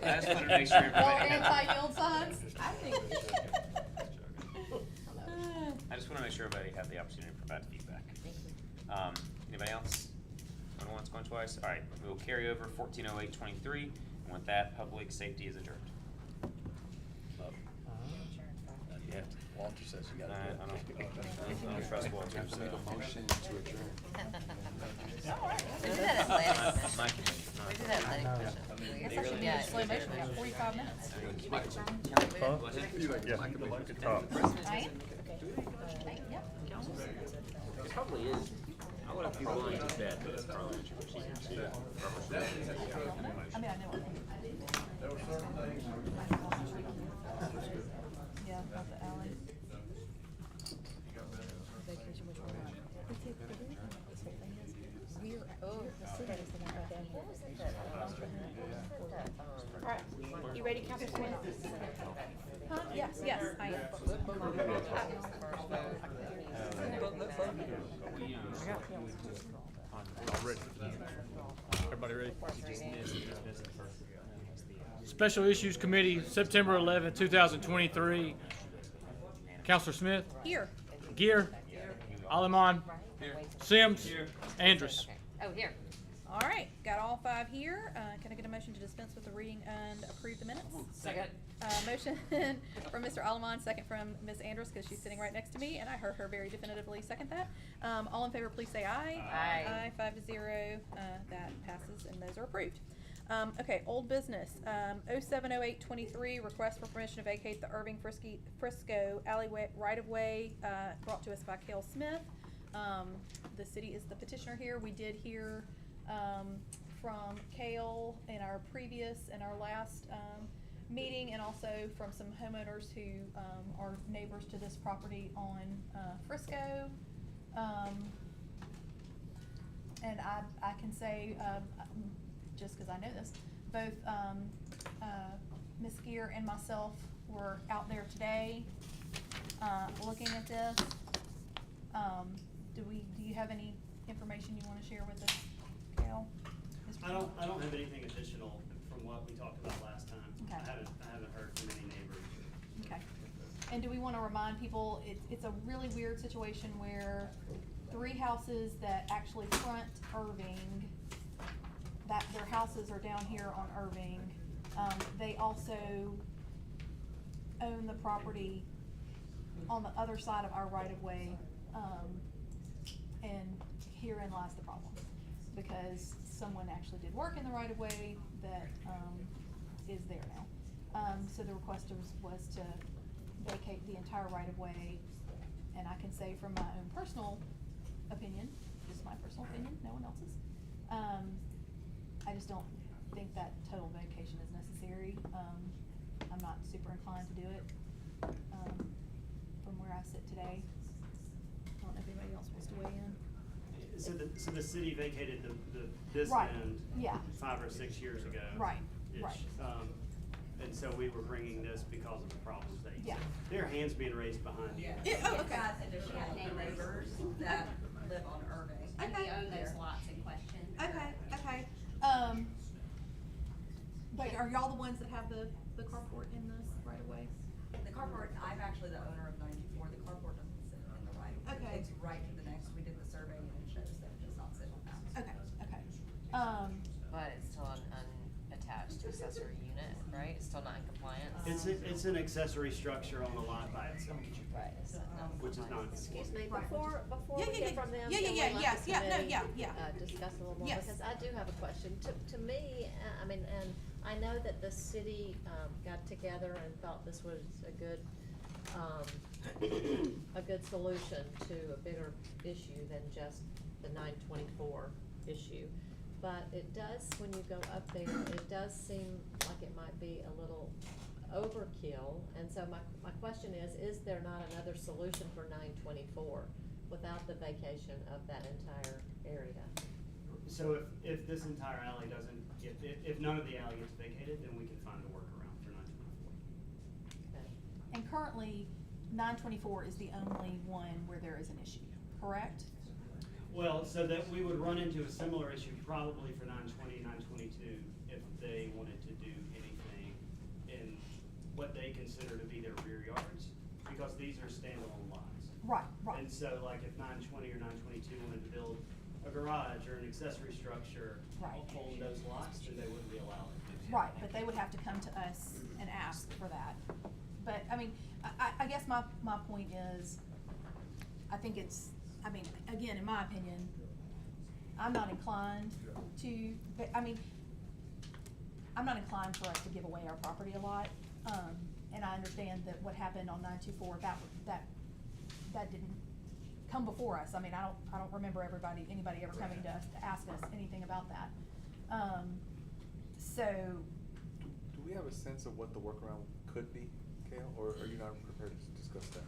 I just wanted to make sure everybody Well, had- anti-yield signs? I think. I just wanna make sure everybody had the opportunity to provide feedback. Anybody else? Going once, going twice? Alright, we will carry over 140823, and with that, public safety is adjourned. You have to, Walter says you gotta do it. I don't trust Walter, so. Make a motion to adjourn. We do that at planning. My committee. We do that at planning commission. I guess I should do a slow motion, we have 45 minutes. Huh? Yeah, look at the top. I am? It probably is. I would have people willing to bet that it's probably what you were saying too. I mean, I know. Yeah, not the alley. Vacation was Alright, you ready, Councilor Smith? Huh? Yes, I am. Ready. Everybody ready? Special Issues Committee, September 11, 2023. Counselor Smith, Here. Gear, Aleman, Sims, Andrus. Oh, here. All right, got all 5 here. Can I get a motion to dispense with the reading and approve the minutes? Second. Motion from Mr. Allemán, second from Ms. Andrus, because she's sitting right next to me, and I heard her very definitively second that. All in favor, please say aye. Aye. Aye, 5-0, that passes, and those are approved. Okay, old business, 070823, request for permission to vacate the Irving Frisco alleyway, right-of-way, brought to us by Cale Smith. The city is the petitioner here. We did hear, from Cale in our last, meeting, and also from some homeowners who, are neighbors to this property on, Frisco. And I can say, just because I know this, both Ms. Gear and myself were out there today, looking at this. Do you have any information you want to share with us, Cal? I don't have anything additional from what we talked about last time. Okay. I haven't heard from any neighbors. Okay. And do we want to remind people, it's a really weird situation where 3 houses that actually front Irving, that their houses are down here on Irving. They also own the property on the other side of our right-of-way, and herein lies the problem. Because someone actually did work in the right-of-way that, is there now. So the request was to vacate the entire right-of-way, and I can say from my own personal opinion, just my personal opinion, no one else's, I just don't think that total vacation is necessary. I'm not super inclined to do it, from where I sit today. I don't know if anybody else wants to weigh in. So the city vacated this Right, end. yeah. 5 or 6 years ago. Right, ish. right. And so we were bringing this because of the problems they. Yeah. There are hands being raised behind you. Oh, okay. Additional neighbors that live on Irving, and we own those lots in question. Okay. But are y'all the ones that have the carport in this right away? The carport, I'm actually the owner of 94, the carport doesn't sit in the right of way. Okay. It's right to the next, we did the survey and it shows that it does not sit on that. Okay. But it's still an unattached accessory unit, right? It's still not in compliance? It's an accessory structure on the lot by itself. Right, it's not. Which is not. Excuse me, Right. before Yeah, we yeah, hear from them, yeah, can we yeah, let yes, the yeah, no, committee, yeah. discuss a little more? Yes. Because I do have a question. To me, I mean, and I know that the city, got together and thought this was a good solution to a bigger issue than just the 924 issue. But it does, when you go up there, it does seem like it might be a little overkill. And so my question is there not another solution for 924 without the vacation of that entire area? So if this entire alley doesn't get, if none of the alley gets vacated, then we can find a workaround for 924. Okay. And currently, 924 is the only one where there is an issue, correct? Well, so that we would run into a similar issue probably for 920, 922 if they wanted to do anything in what they consider to be their rear yards, because these are standalone lots. Right. And so like if 920 or 922 wanted to build a garage or an accessory structure Right. on those lots, then they wouldn't be allowed. Right, but they would have to come to us and ask for that. But, I mean, I guess my point is, I think it's, I mean, again, in my opinion, I'm not inclined to, I'm not inclined for us to give away our property a lot. And I understand that what happened on 924, that didn't come before us. I mean, I don't remember anybody ever coming to us to ask us anything about that. So, Do we have a sense of what the workaround could be, Cale, or are you not prepared to discuss that?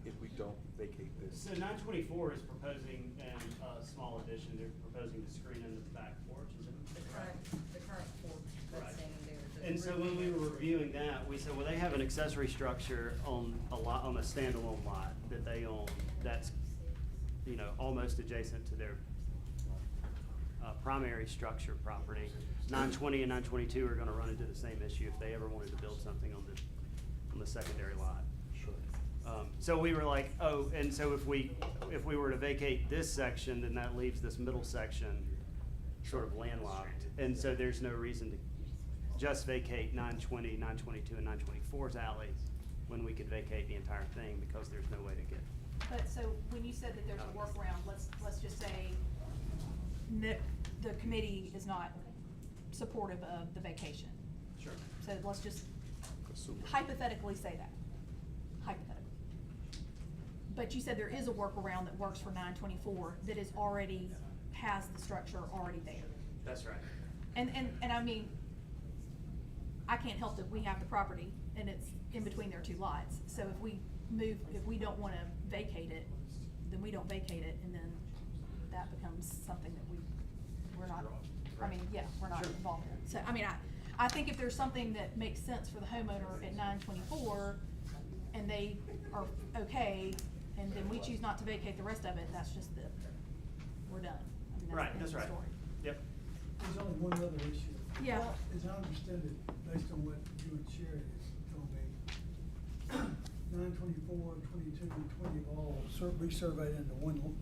If we don't vacate this? So 924 is proposing a small addition. They're proposing to screen into the back porch. Is it correct? The current porch that's Right. standing there. And so when we were reviewing that, we said, well, they have an accessory structure on a standalone lot that they own that's, almost adjacent to their primary structure property. 920 and 922 are gonna run into the same issue if they ever wanted to build something on the secondary lot. Sure. So we were like, oh, and so if we were to vacate this section, then that leaves this middle section sort of landlocked. And so there's no reason to just vacate 920, 922, and 924's alley when we could vacate the entire thing because there's no way to get. But so when you said that there's a workaround, let's just say the committee is not supportive of the vacation. Sure. So let's just Assume. hypothetically say that, hypothetically. But you said there is a workaround that works for 924 that is already, has the structure already there. That's right. And I mean, I can't help that we have the property and it's in between their two lots. So if we don't wanna vacate it, then we don't vacate it, and then that becomes something that we're not, I mean, yeah, we're not Sure. involved in. So, I mean, I think if there's something that makes sense for the homeowner at 924 and they are okay, and then we choose not to vacate the rest of it, that's just we're done. I mean, Right, the end that's of the right. story. Yep. There's only one other issue. Yeah. As I understand it, based on what you and Sherry told me, 924, 22, and 20 have all resurveyed into one,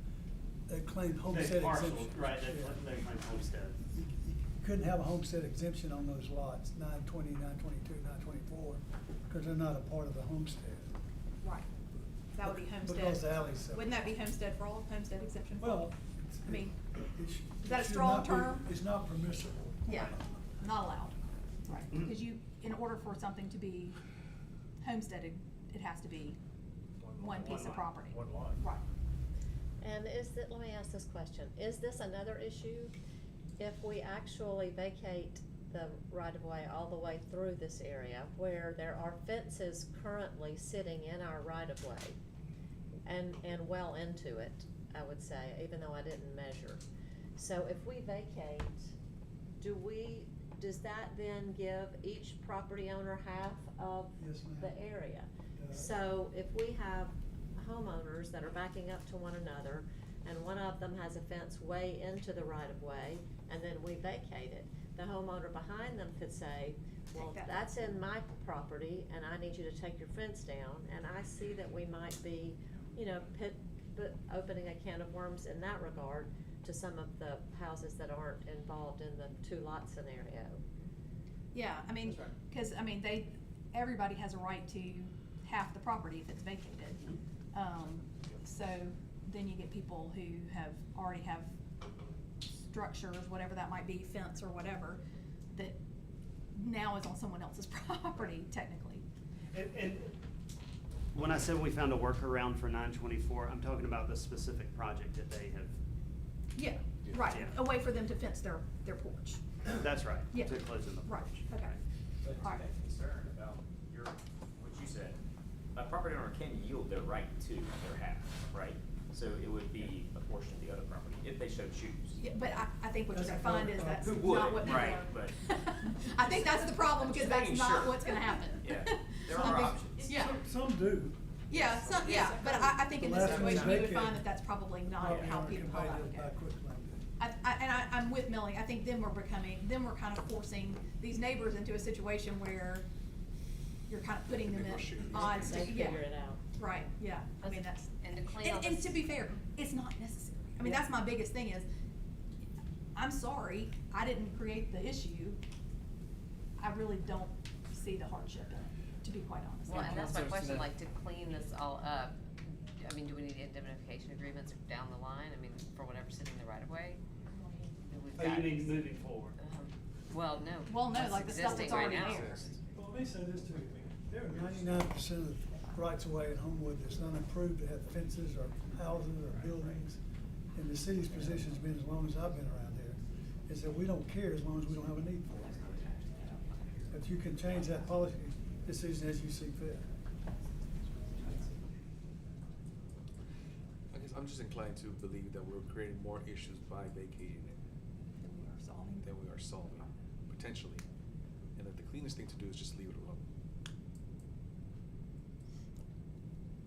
they claim homestead Partial, exemption. right, they Yeah. claim homestead. You couldn't have a homestead exemption on those lots, 920, 922, 924, because they're not a part of the homestead. Right. That would be homestead. Because the alley's separate. Wouldn't that be homestead for all, homestead exemption for all? Well, I mean, is that a strong term? It's not permissible. Yeah, not allowed, right, because in order for something to be homesteaded, it has to be one piece of lot. property. One lot. Right. And let me ask this question, is this another issue if we actually vacate the right-of-way all the way through this area where there are fences currently sitting in our right-of-way and well into it, I would say, even though I didn't measure. So if we vacate, does that then give each property owner half of Yes, ma'am. the area? Does. So if we have homeowners that are backing up to one another, and one of them has a fence way into the right-of-way, and then we vacate it, the homeowner behind them could say, well, Take that. that's in my property, and I need you to take your fence down, and I see that we might be, opening a can of worms in that regard to some of the houses that aren't involved in the two-lot scenario. Yeah, I mean, That's right. because, I mean, everybody has a right to half the property if it's vacated. So then you get people who already have structures, whatever that might be, fence or whatever, that now is on someone else's property, technically. And when I said we found a workaround for 924, I'm talking about the specific project that they have. Yeah, right, Yeah. a way for them to fence their porch. That's right. Yeah. To close in the Right, porch. okay. But All right. to that concern about what you said, a property owner can yield their right to their half, right? So it would be a portion of the other property if they so choose. Yeah, but I think what you're That's gonna a find is that's Who not would, what people right, are. but- I think that's the problem, because Just that's making not sure. what's gonna happen. Yeah, there So I are think- options. Yeah, Some do. yeah, but I think in The this last one situation, we would vacated. find that that's probably not Property how owner people, can how buy that it would go. by quitclaim. I'm with Melanie, I think then we're kind of forcing these neighbors into a situation where you're kind of putting them in Negotiating. odds to, They yeah. figure it out. Right, yeah, I mean, that's, And to clean all and this. to be fair, it's not necessary. I mean, Yeah. that's my biggest thing is, I'm sorry, I didn't create the issue. I really don't see the hardship in it, to be quite honest. Well, and that's my So question, that- like, to clean this all up, I mean, do we need indemnification agreements down the line, I mean, for whatever's sitting in the right of way? We've Oh, you got- mean moving forward? Well, no. Well, no, what's like the stuff that's existing right already now. there. Well, let me say this too, there are 99% of rights of way in Homewood that's not approved to have fences or houses or buildings. And the city's position's been, as long as I've been around here, is that we don't care as long as we don't have a need for it. But you can change that policy decision as you see fit. I guess I'm just inclined to believe that we're creating more issues by vacating it than we are solving, potentially. And that the cleanest thing to do is just leave it alone.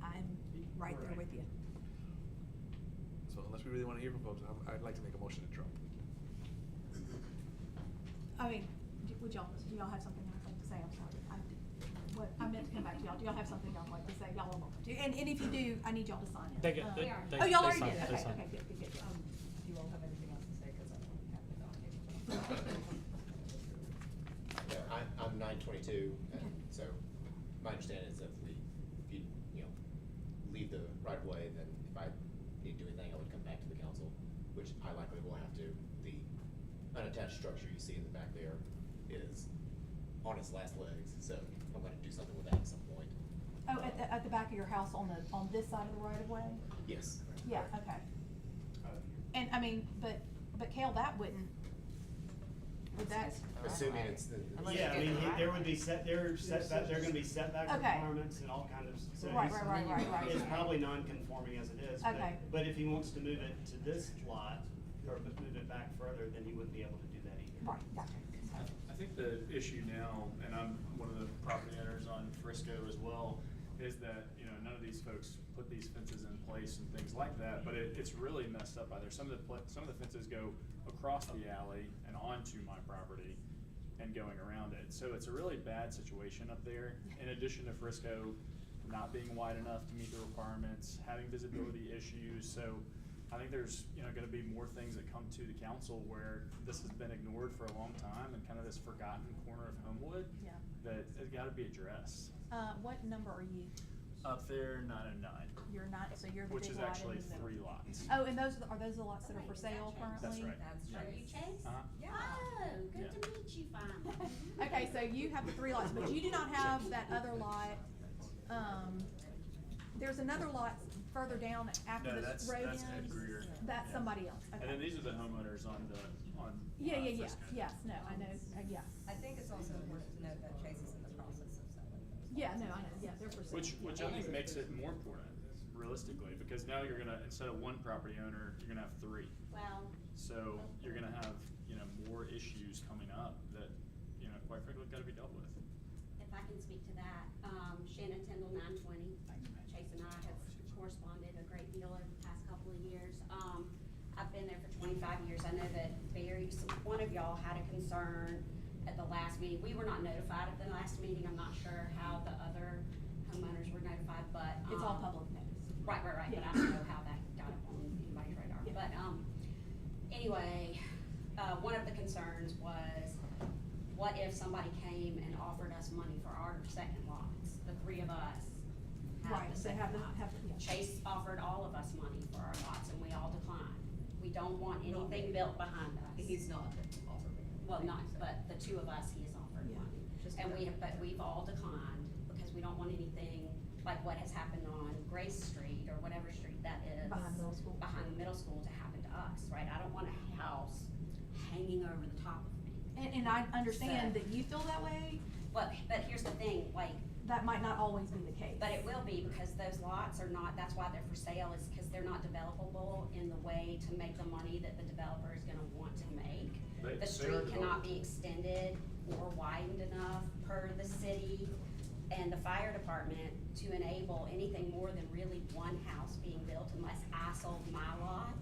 I'm right there with you. So unless we really wanna hear from folks, I'd like to make a motion to drop. I mean, do y'all have something else to say? I'm sorry. I meant to come back to y'all. Do y'all have something y'all would like to say? Y'all are welcome to. And if you do, I need y'all to sign it. They get- Um, they- Oh, y'all they already sign- did? they Okay, sign. okay, good. Do you all have anything else to say, cause I don't have it on here. Yeah, 922, and so my understanding is that if you leave the right of way, then if I need to do anything, I would come back to the council, which I likely will have to. The unattached structure you see in the back there is on its last legs, so I'm gonna do something with that at some point. Oh, at the back of your house on this side of the right of way? Yes. Yeah, okay. And I mean, but Cale, would that? Assuming it's the. Yeah, I mean, there would be there are gonna be setback Okay. requirements and all kind of, so Right, he's- right. it's probably non-conforming as it is, Okay. but if he wants to move it to this lot, or move it back further, then he wouldn't be able to do that either. Right, gotcha. I think the issue now, and I'm one of the property owners on Frisco as well, is that, none of these folks put these fences in place and things like that, but it's really messed up by there. Some of the fences go across the alley and onto my property and going around it. So it's a really bad situation up there, in addition to Frisco not being wide enough to meet the requirements, having visibility issues. So I think there's, gonna be more things that come to the council where this has been ignored for a long time and kind of this forgotten corner of Homewood Yeah. that has gotta be addressed. What number are you? Up there, 909. You're not, so you're the Which big is lot in actually the middle. 3 lots. Oh, and are those the lots that are for sale currently? That's right. Are you Chase? Uh-huh. Oh, good Yeah. to meet you finally. Okay, so you have the 3 lots, but you do not have that other lot. There's another lot further down after No, this that's road Ed ends. Greer. That's Yeah. somebody else, And then okay. these are the homeowners on Yeah, Frisco. yes, no, I know, yeah. I think it's also important to note that Chase is in the process of selling. Yeah, no, I know, yeah, they're for sale. Which I think makes it more important, realistically, because now you're gonna, instead of 1 property owner, you're gonna have 3. Well, So you're gonna have, more issues coming up that, quite frankly, gotta be dealt with. if I can speak to that, Shannon Tyndall, 920. Chase and I have corresponded a great deal over the past couple of years. I've been there for 25 years. I know that one of y'all had a concern at the last meeting. We were not notified at the last meeting. I'm not sure how the other homeowners were notified, but. It's all public notice. Right, Yeah. but I don't know how that got up on anybody's radar. Yeah. But, anyway, one of the concerns was, what if somebody came and offered us money for our second lots? The 3 of us have Right, the they second have the, lot. yeah. Chase offered all of us money for our lots and we all declined. We don't want anything built behind us. He's not offering. Well, not, but the 2 of us, he has offered Yeah. money. Just And about. but we've all declined because we don't want anything like what has happened on Grace Street or whatever street that is. Behind the middle school. Behind the middle school to happen to us, right? I don't want a house hanging over the top of me. And I understand So- that you feel that way, But here's the thing, like, that might not always be the case. but it will be because those lots are not, that's why they're for sale, is because they're not developable in the way to make the money that the developer is gonna want to make. They The are street cannot developable. be extended or widened enough per the city and the fire department to enable anything more than really 1 house being built unless I sold my lot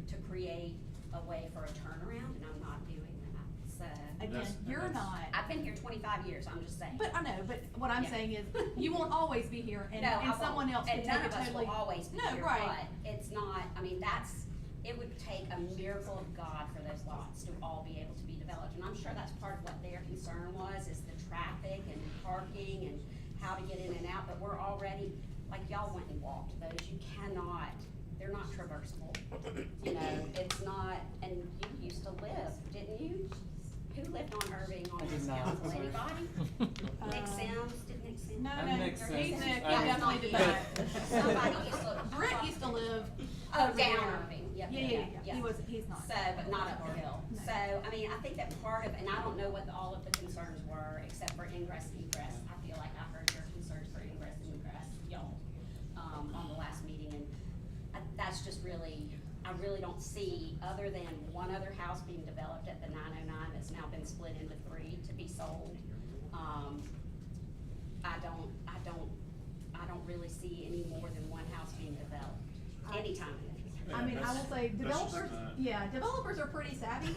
to create a way for a turnaround, and I'm not doing that, so. Again, you're not, I've been here 25 years, I'm just saying. but I know, but what I'm Yeah. saying is, you won't always be here, and, No, I and won't. someone else can And take none it of us totally. will always be No, here, right. but it's not, I mean, it would take a miracle of God for those lots to all be able to be developed. And I'm sure that's part of what their concern was, is the traffic and parking and how to get in and out. But we're already, like, y'all went and walked those, you cannot, they're not traversable. It's not, and you used to live, didn't you? Who lived on Irving on this council? Anybody? Nick Sims, did Nick Sims? No, I'm no, Nick he's Sims. Nick, I'm- he definitely did Yeah. not. Somebody used to. Britt used to live. Oh, over down there. Irving, yep, Yeah, yep, yeah, yep, yeah, yep. he's not. So, but not up the hill. No. So, I mean, I think that part of, and I don't know what all of the concerns were, except for ingress and egress. I feel like I heard your concerns for ingress and egress, y'all, on the last meeting, and that's just really, I really don't see, other than one other house being developed at the 909 that's now been split into 3 to be sold. I don't really see any more than one house being developed anytime in the future. I mean, I will say, That's just developers, not- yeah, developers are pretty savvy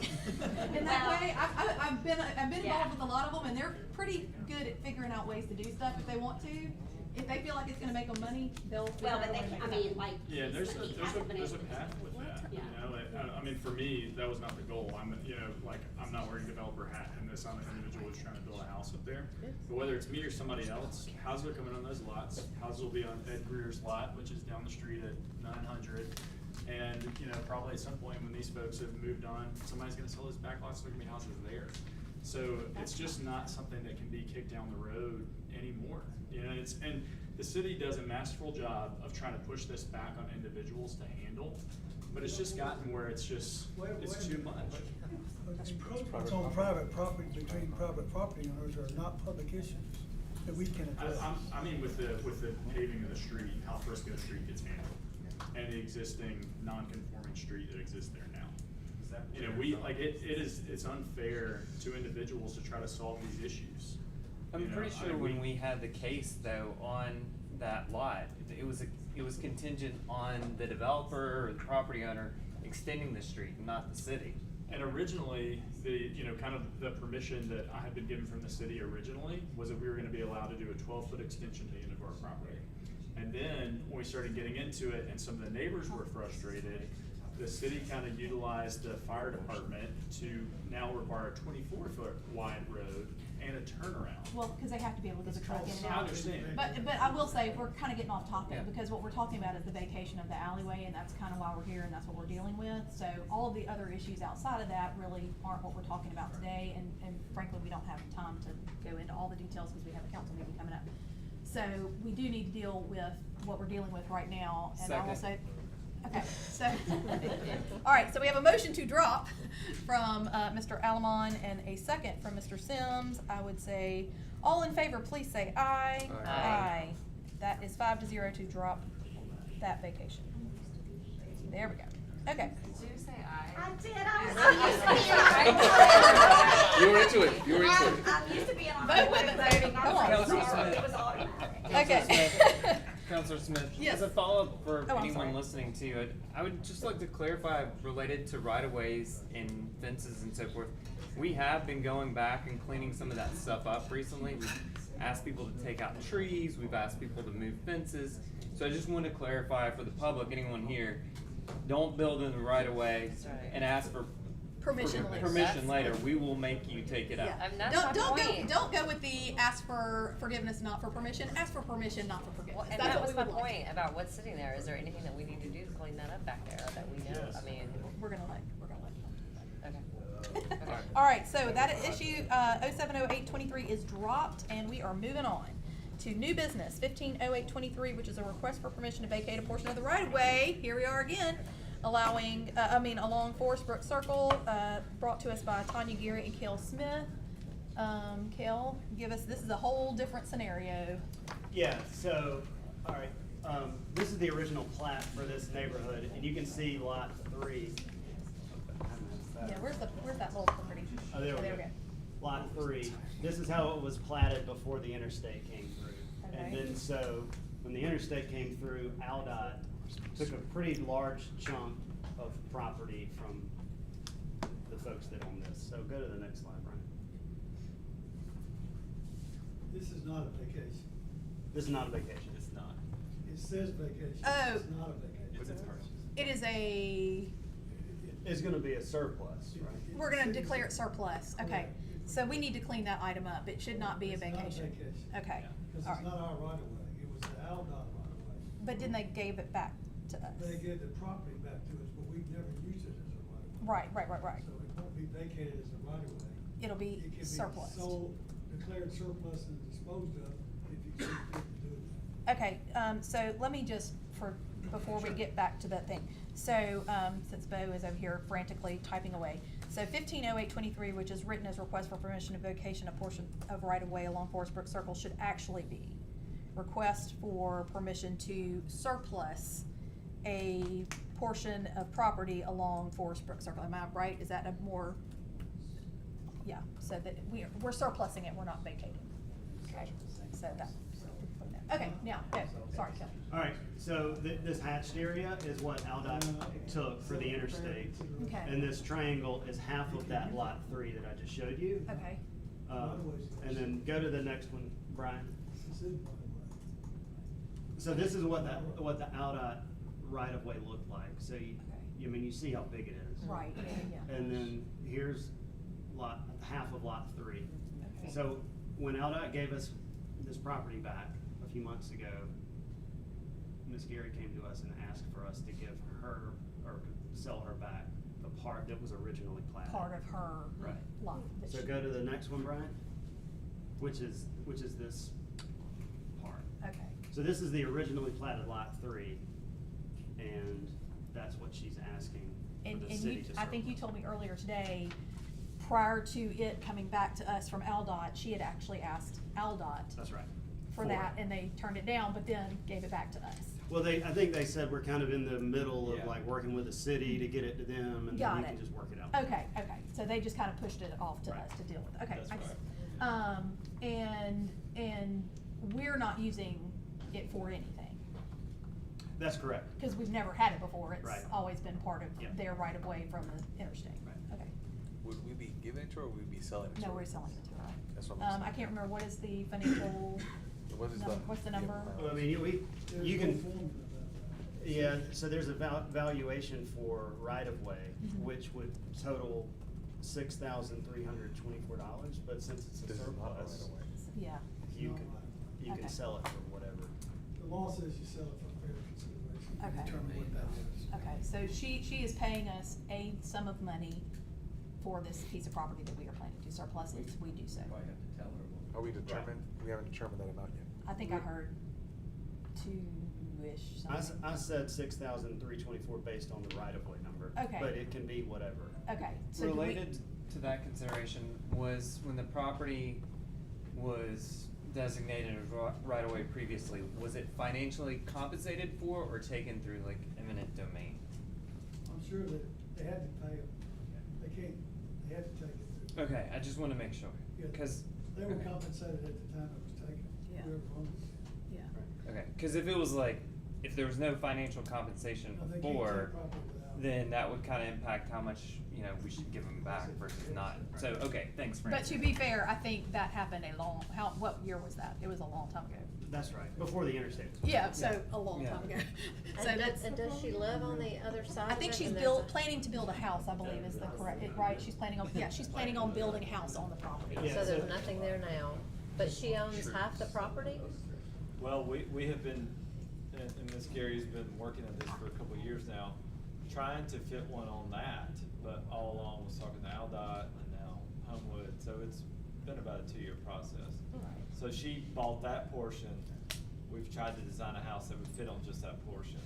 in that Well, way. I've been yeah. involved with a lot of them, and they're pretty good at figuring out ways to do stuff if they want to. If they feel like it's gonna make them money, they'll figure Well, out but a way they, to make I it mean, like, Yeah, there's he a hasn't been path able to. with that. Yeah. You know, I mean, for me, that was not the goal. I'm not wearing developer hat in this. I'm an individual who's trying to build a house up there. But whether it's me or somebody else, houses are coming on those lots. Houses will be on Ed Greer's lot, which is down the street at 900. And, probably at some point when these folks have moved on, somebody's gonna sell those back lots, there are gonna be houses there. So it's just not something that can be kicked down the road anymore. And the city does a masterful job of trying to push this back on individuals to handle, but it's just gotten where it's too much. It's on private property, between private property owners are not public issues that we can address. I mean, with the paving of the street, how Frisco Street gets handled, and the existing non-conforming street that exists there now. It's unfair to individuals to try to solve these issues. I'm pretty sure when we had the case though on that lot, it was contingent on the developer or the property owner extending the street, not the city. And originally, kind of the permission that I had been given from the city originally was that we were gonna be allowed to do a 12-foot extension to the end of our property. And then, when we started getting into it and some of the neighbors were frustrated, the city kind of utilized the fire department to now require a 24-foot wide road and a turnaround. Well, because they have to be able to get the truck in and I out. understand. But I will say, we're kind of getting off topic, Yeah. because what we're talking about is the vacation of the alleyway, and that's kind of why we're here, and that's what we're dealing with. So all of the other issues outside of that really aren't what we're talking about today, and frankly, we don't have time to go into all the details because we have a council meeting coming up. So we do need to deal with what we're dealing with right now, and I will say, okay, so, all right, so we have a motion to drop from Mr. Alamon and a second from Mr. Sims. I would say, all in favor, please say aye. Aye. That is 5-0 to drop that vacation. There we go. Okay. Did you say aye? I did, I was. You were into it, you were into it. I'm used to being on. Vote with it, baby. Come on. Councilor Smith. It was automatic. Okay. Councilor Smith, Yes. as a follow-up for Oh, I'm anyone sorry. listening to it, I would just like to clarify related to right-of-ways and fences and so forth. We have been going back and cleaning some of that stuff up recently. We've asked people to take out trees, we've asked people to move fences. So I just want to clarify for the public, anyone here, don't build in the right-of-way That's right. and ask for Permission later. permission later. We will make you take it out. Yeah. That's Don't my go, point. don't go with the ask for forgiveness, not for permission. Ask for permission, not for forgiveness. Well, and That's that what was we my would like. point about what's sitting there. Is there anything that we need to do to clean that up back there that we know? Yes. I mean, We're gonna let okay. All right, so that issue, 070823 is dropped, and we are moving on to new business, 150823, which is a request for permission to vacate a portion of the right-of-way. Here we are again, along Forest Brook Circle, brought to us by Tanya Geary and Kel Smith. Kel, this is a whole different scenario. Yeah, so, all right, this is the original plat for this neighborhood, and you can see lot 3. Yeah, where's that little property? Oh, there we go. Lot 3, this is how it was platted before the interstate came through. And Okay. then so, when the interstate came through, AlDOT took a pretty large chunk of property from the folks that own this. So go to the next slide, Brian. This is not a vacation. This is not a vacation. It's not. It says vacation. Oh. It's not a vacation. It is It's gonna be a surplus, right? we're gonna declare it surplus, okay. So we need to clean that item up. It should not be a It's not vacation. Okay, Because all it's right. not our right of way, it was the AlDOT right of way. But then they gave it back to us. They gave the property back to us, but we've never used it as a right of way. Right. So it won't be vacated as a right of way. It'll be It can be surplus. sold, declared surplus and disposed of if you see fit to do it. Okay, so let me just, before we get back to that thing. So, since Bo is over here frantically typing away. So 150823, which is written as request for permission to vacation a portion of right-of-way along Forest Brook Circle, should actually be request for permission to surplus a portion of property along Forest Brook Circle. Am I right? Is that a more, yeah, so that we're surplusing it, we're not vacating. Okay, so that. Okay, now, go. Sorry, Kelly. All right, so this hatched area is what AlDOT took for the interstate. Okay. And this triangle is half of that lot 3 that I just showed you. Okay. And then go to the next one, Brian. This is right of way. So this is what the AlDOT right-of-way looked like. So you see how big it is. Right, yeah. And then here's half of lot 3. Okay. So when LDOT gave us this property back a few months ago, Ms. Gary came to us and asked for us to give her, or sell her back the part that was originally platted. Part of her Right. lot. that So she- go to the next one, Brian, which is this part. Okay. So this is the originally platted lot 3, and that's what she's asking for And, the and city you, to I think you surplus. told me earlier today, prior to it coming back to us from AlDOT, she had actually asked AlDOT That's right. for that, and they turned it down, but then gave it back to us. Well, I think they said we're kind of in the middle of Yeah. like working with the city to get it to them, and then Got we it. can just work it out. Okay, so they just kind of pushed it off to Right. us to deal with, okay. That's I see. right. And we're not using it for anything, That's correct. because we've never had it before, it's Right. always been part of Yep. their right of way from the interstate. Right. Okay, Would we be giving it to her, or would we be selling it to her? no, we're selling it to her. That's what I'm saying. I can't remember, what is the financial, What is what's the number? Well, I mean, you There's no can, formula about that. yeah, so there's a valuation for right-of-way, Mhm. which would total $6,324, but since it's a This is not a surplus, right-of-way. Yeah, you can, you Okay. can sell it for whatever. The law says you sell it for fair consideration. You Okay. Determine what that is. okay, so she is paying us a sum of money for this piece of property that we are planning to surplus if we do so. Are we determined? We haven't determined that amount yet. I think I heard two-ish something. I said 6,324 based on the right-of-way number. Okay. But it can be whatever. Okay, so do we? Related to that consideration was when the property was designated as right away previously, was it financially compensated for or taken through like eminent domain? I'm sure that they had to pay them. They had to take it through. Okay, I just wanna make sure, Yeah. cause. They were okay. compensated at the time it was taken. Yeah. Whoever owned it. Yeah. Okay, cause if it was like, if there was no financial compensation I think you can for, take property without. then that would kinda impact how much, you know, we should give them back versus not. So, okay, thanks for But to answering. be fair, I think that happened what year was that? It was a long time ago. That's right, before the interstate. Yeah, so a long time Yeah. ago. So And that's, does she live on the other side I of think it? she's And there's a- planning to build a house, I believe is the correct, right? She's planning on building a house on the property. Yeah, So so- there's nothing there now, but she owns half the property? Well, we have been, and Ms. Gary's been working at this for a couple of years now, trying to fit one on that, but all along was talking to AlDOT and now Homewood, so it's been about a 2-year process. Right. So she bought that portion, we've tried to design a house that would fit on just that portion.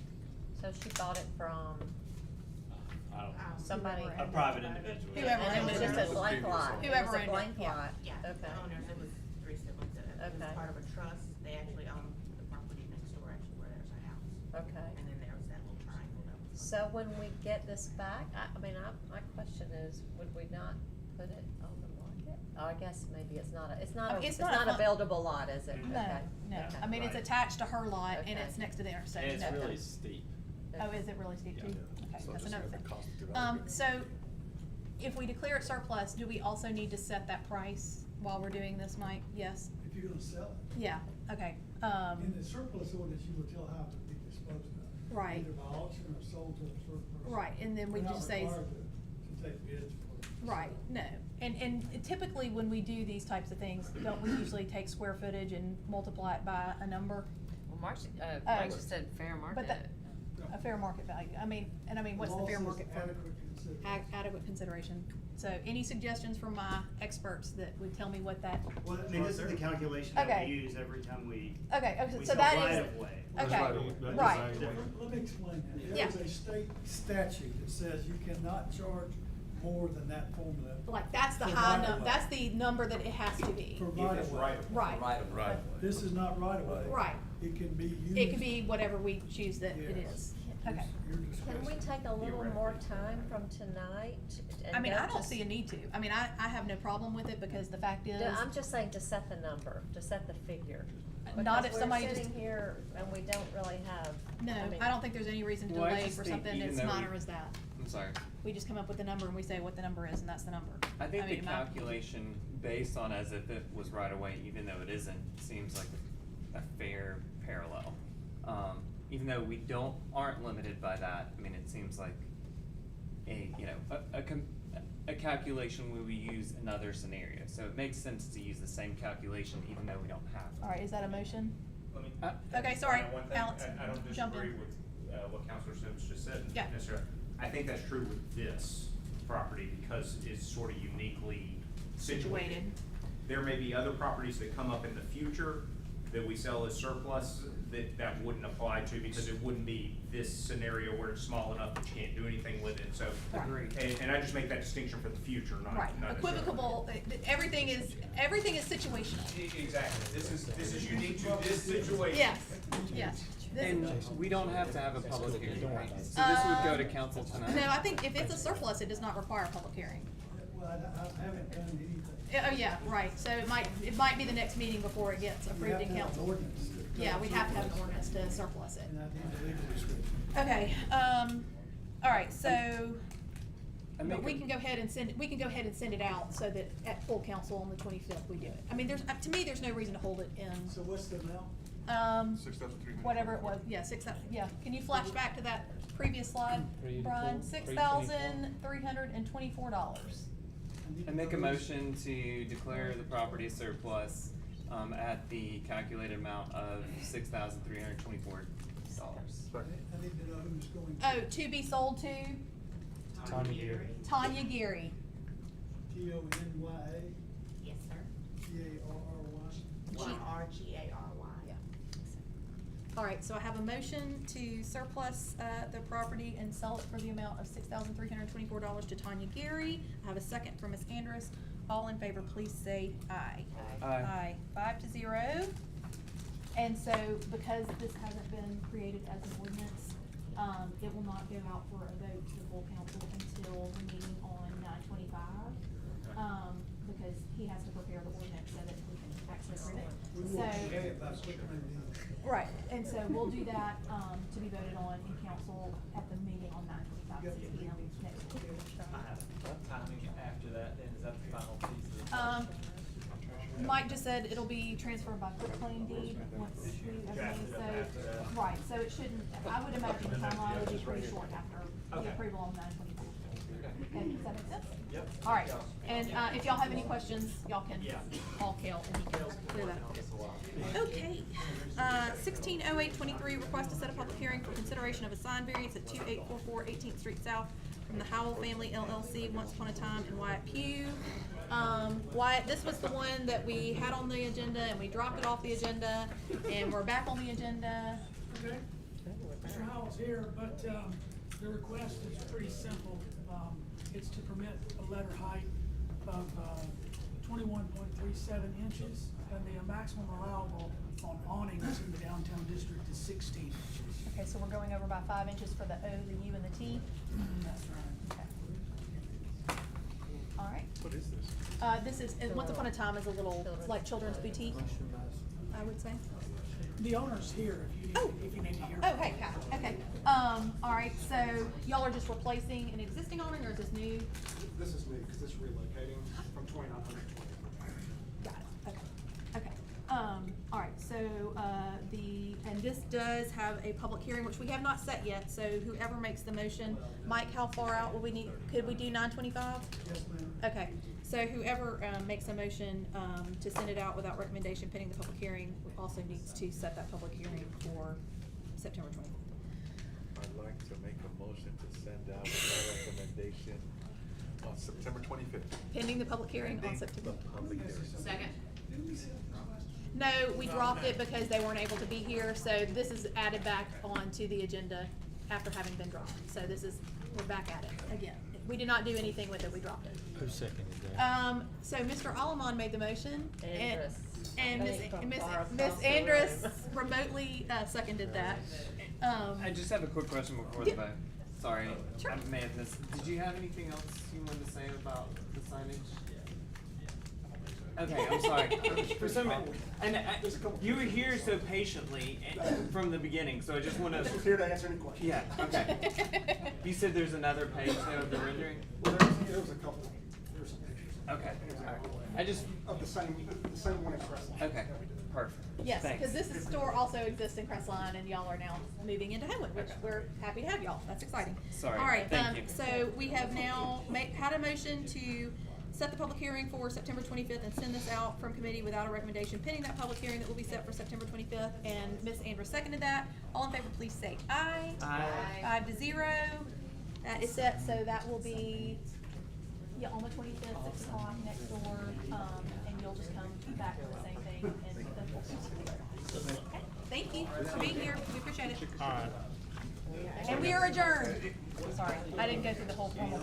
So she bought it from I don't know, somebody? a private individual. Whoever And it was owned it. just a blank lot? Whoever It was owned a it, blank yeah. lot? Yeah, Okay. the owners, it was 3 siblings that it was Okay. part of a trust, they actually own the property next door, actually, where there's a house. Okay. And then there was that little triangle that was. So when we get this back, my question is, would we not put it on the market? Oh, I guess maybe it's not I mean, it's not a buildable lot, is it? No, Okay. no. Okay. I mean, it's Right. attached to her lot and Okay. it's next to the And intersection. it's really steep. Oh, is it really steep too? Yeah. Okay, So that's just another the thing. cost of developing it. So if we declare it surplus, do we also need to set that price while we're doing this, Mike? Yes? If you're gonna sell it. Yeah, okay. In the surplus ordinance, you will tell how it will be disposed of. Right. Either by auction or sold to a certain person. Right, and then we We're not just say- required to take bids for it. Right, no. And typically when we do these types of things, don't we usually take square footage and multiply it by a number? Well, Mike just said fair market. But that, a fair market value. I mean, what's the law fair says market for? adequate consideration. Adequate consideration. So any suggestions from my experts that would tell me what that? Well, I mean, this is the calculation that Okay. we use every time we Okay, we so sell that right is, of way. okay, right. Let me explain that. Yeah. There is a state statute that says you cannot charge more than that formula. Like, that's the for high right of number, way. that's the number that it has to be. For right of way. Right. Right. This is not right of way. Right. It can be used. It could be whatever we choose that it Yes. is. Okay. Your Can we discretion. take a little more time from tonight? and I mean, I don't just- see a need to. I mean, I have no problem with it because the fact is. No, I'm just saying to set the number, to set the figure. Not if somebody Because just- we're sitting here and we don't really have. No, mean- I don't think there's any reason to Well, I delay just for think something even as though we- minor as that. I'm sorry. We just come up with a number and we say what the number is and that's the number. I think the mean, calculation based on as if it was right away, even though it isn't, seems like a fair parallel. Even though we aren't limited by that, I mean, it seems like a calculation we would use in other scenarios. So it makes sense to use the same calculation even though we don't have to. All right, is that a motion? Let me. Okay, sorry, One thing, Alex, I don't jump in. disagree with, what Counselor Sims just said. Yeah. Necessarily. I think that's true with this property because it's sort of uniquely situated. There may be other properties that come up in the future that we sell as surplus that wouldn't apply to because it wouldn't be this scenario where it's small enough that you can't do anything with it, so. Agreed. And I just make that distinction for the future, not Right, necessarily. equivocable, everything is situational. Exactly, this is unique to this situation. Yes, yes. This- And we don't have to have a public hearing, right? So this would go to council tonight? No, I think if it's a surplus, it does not require a public hearing. Well, I haven't done anything. Oh, yeah, right, so it might be the next meeting before it gets approved in council. Yeah, we'd have to have an ordinance to surplus it. And I need the legal description. Okay, all right, so, I but make we a- can go ahead and send it out so that at full council on the 25th we do it. I mean, to me, there's no reason to hold it in. So what's the amount? 6,300. Whatever it was, yeah, yeah. Can you flash back to that previous slide, Brian? $6,324. I make a motion to declare the property surplus, at the calculated amount of $6,324. I need to know who's going. Oh, to be sold to Tanya Gary. Tanya Gary. TONYA, Yes, sir. GARRY. YRGARY. Yeah. All right, so I have a motion to surplus the property and sell it for the amount of $6,324 to Tanya Gary. I have a second from Ms. Andrus. All in favor, please say aye. Aye. 5-0. And so, because this hasn't been created as an ordinance, it will not go out for a vote to the full council until the meeting on 9/25. Because he has to prepare the ordinance so that we can actually approve it. We will share it by quick review. Right, and so we'll do that, to be voted on in council at the meeting on 9/25, 6 p.m. next week. What timing after that, then, is that the final piece of? Mike just said it'll be transferred by quitclaim deed once we, right, so it shouldn't, I would imagine the timeline would be pretty short after the approval on 9/25. Okay, does that make sense? Yep. All right, and, if y'all have any questions, y'all can call Kale and he can clear that up. Okay, 160823, request to set a public hearing for consideration of a sign variance at 2844 18th Street South from the Howell Family LLC, Once Upon a Time, and Wyatt Pugh. Wyatt, this was the one that we had on the agenda and we dropped it off the agenda, and we're back on the agenda. Okay. Mr. Howell's here, but, the request is pretty simple. It's to permit a letter height of, 21.37 inches, and the maximum allowable on awnings in the downtown district is 16 inches. Okay, so we're going over by 5 inches for the O, the U, and the T? That's right. Okay. All right. What is this? This is, Once Upon a Time is a little, it's like children's boutique, I would say. The owner's here if you need to hear. Oh, hey, hi, okay. All right, so y'all are just replacing an existing awning, or is this new? This is new, because it's relocating from 2900 to 20. Got it, okay, okay. All right, so, and this does have a public hearing, which we have not set yet, so whoever makes the motion, Mike, how far out will we need, could we do 9:25? Yes, ma'am. Okay, so whoever, makes a motion, to send it out without recommendation pending the public hearing also needs to set that public hearing for September 24th. I'd like to make a motion to send out a recommendation on September 25th. Pending the public hearing on Pending September. the public hearing. Second. No, we dropped it because they weren't able to be here, so this is added back onto the agenda after having been dropped. So this is, we're back at it again. We did not do anything with it, we dropped it. Who seconded that? So Mr. Alaman made the motion. Andrus. And I think from Miss far across the Andrus room. remotely, seconded that. I just have a quick question before the Yeah. vote. Sorry, Sure. I may have missed. Did you have anything else you wanted to say about the signage? Okay, I'm sorry. For some, you were here so patiently from the beginning, so I just want to. Just here to answer any questions. Yeah. Okay. You said there's another page there of the rendering. Well, there was a couple. There's some pictures. Okay. Exactly. I just of the same one expressly. Okay. Perfect. Yes, Thanks. because this store also exists in Crestline, and y'all are now moving into Homewood, which we're happy to have y'all. That's exciting. Sorry. All right, Thank you. so we have now had a motion to set the public hearing for September 25th and send this out from committee without a recommendation pending that public hearing that will be set for September 25th. And Ms. Andrews seconded that. All in favor, please say aye. Aye. 5-0. That is set, so that will be, yeah, on the 25th, 6 o'clock next door, and you'll just come back to the same thing and okay. Thank you for being here. We appreciate it. All right. And we are adjourned. Sorry, I didn't go through the whole formal.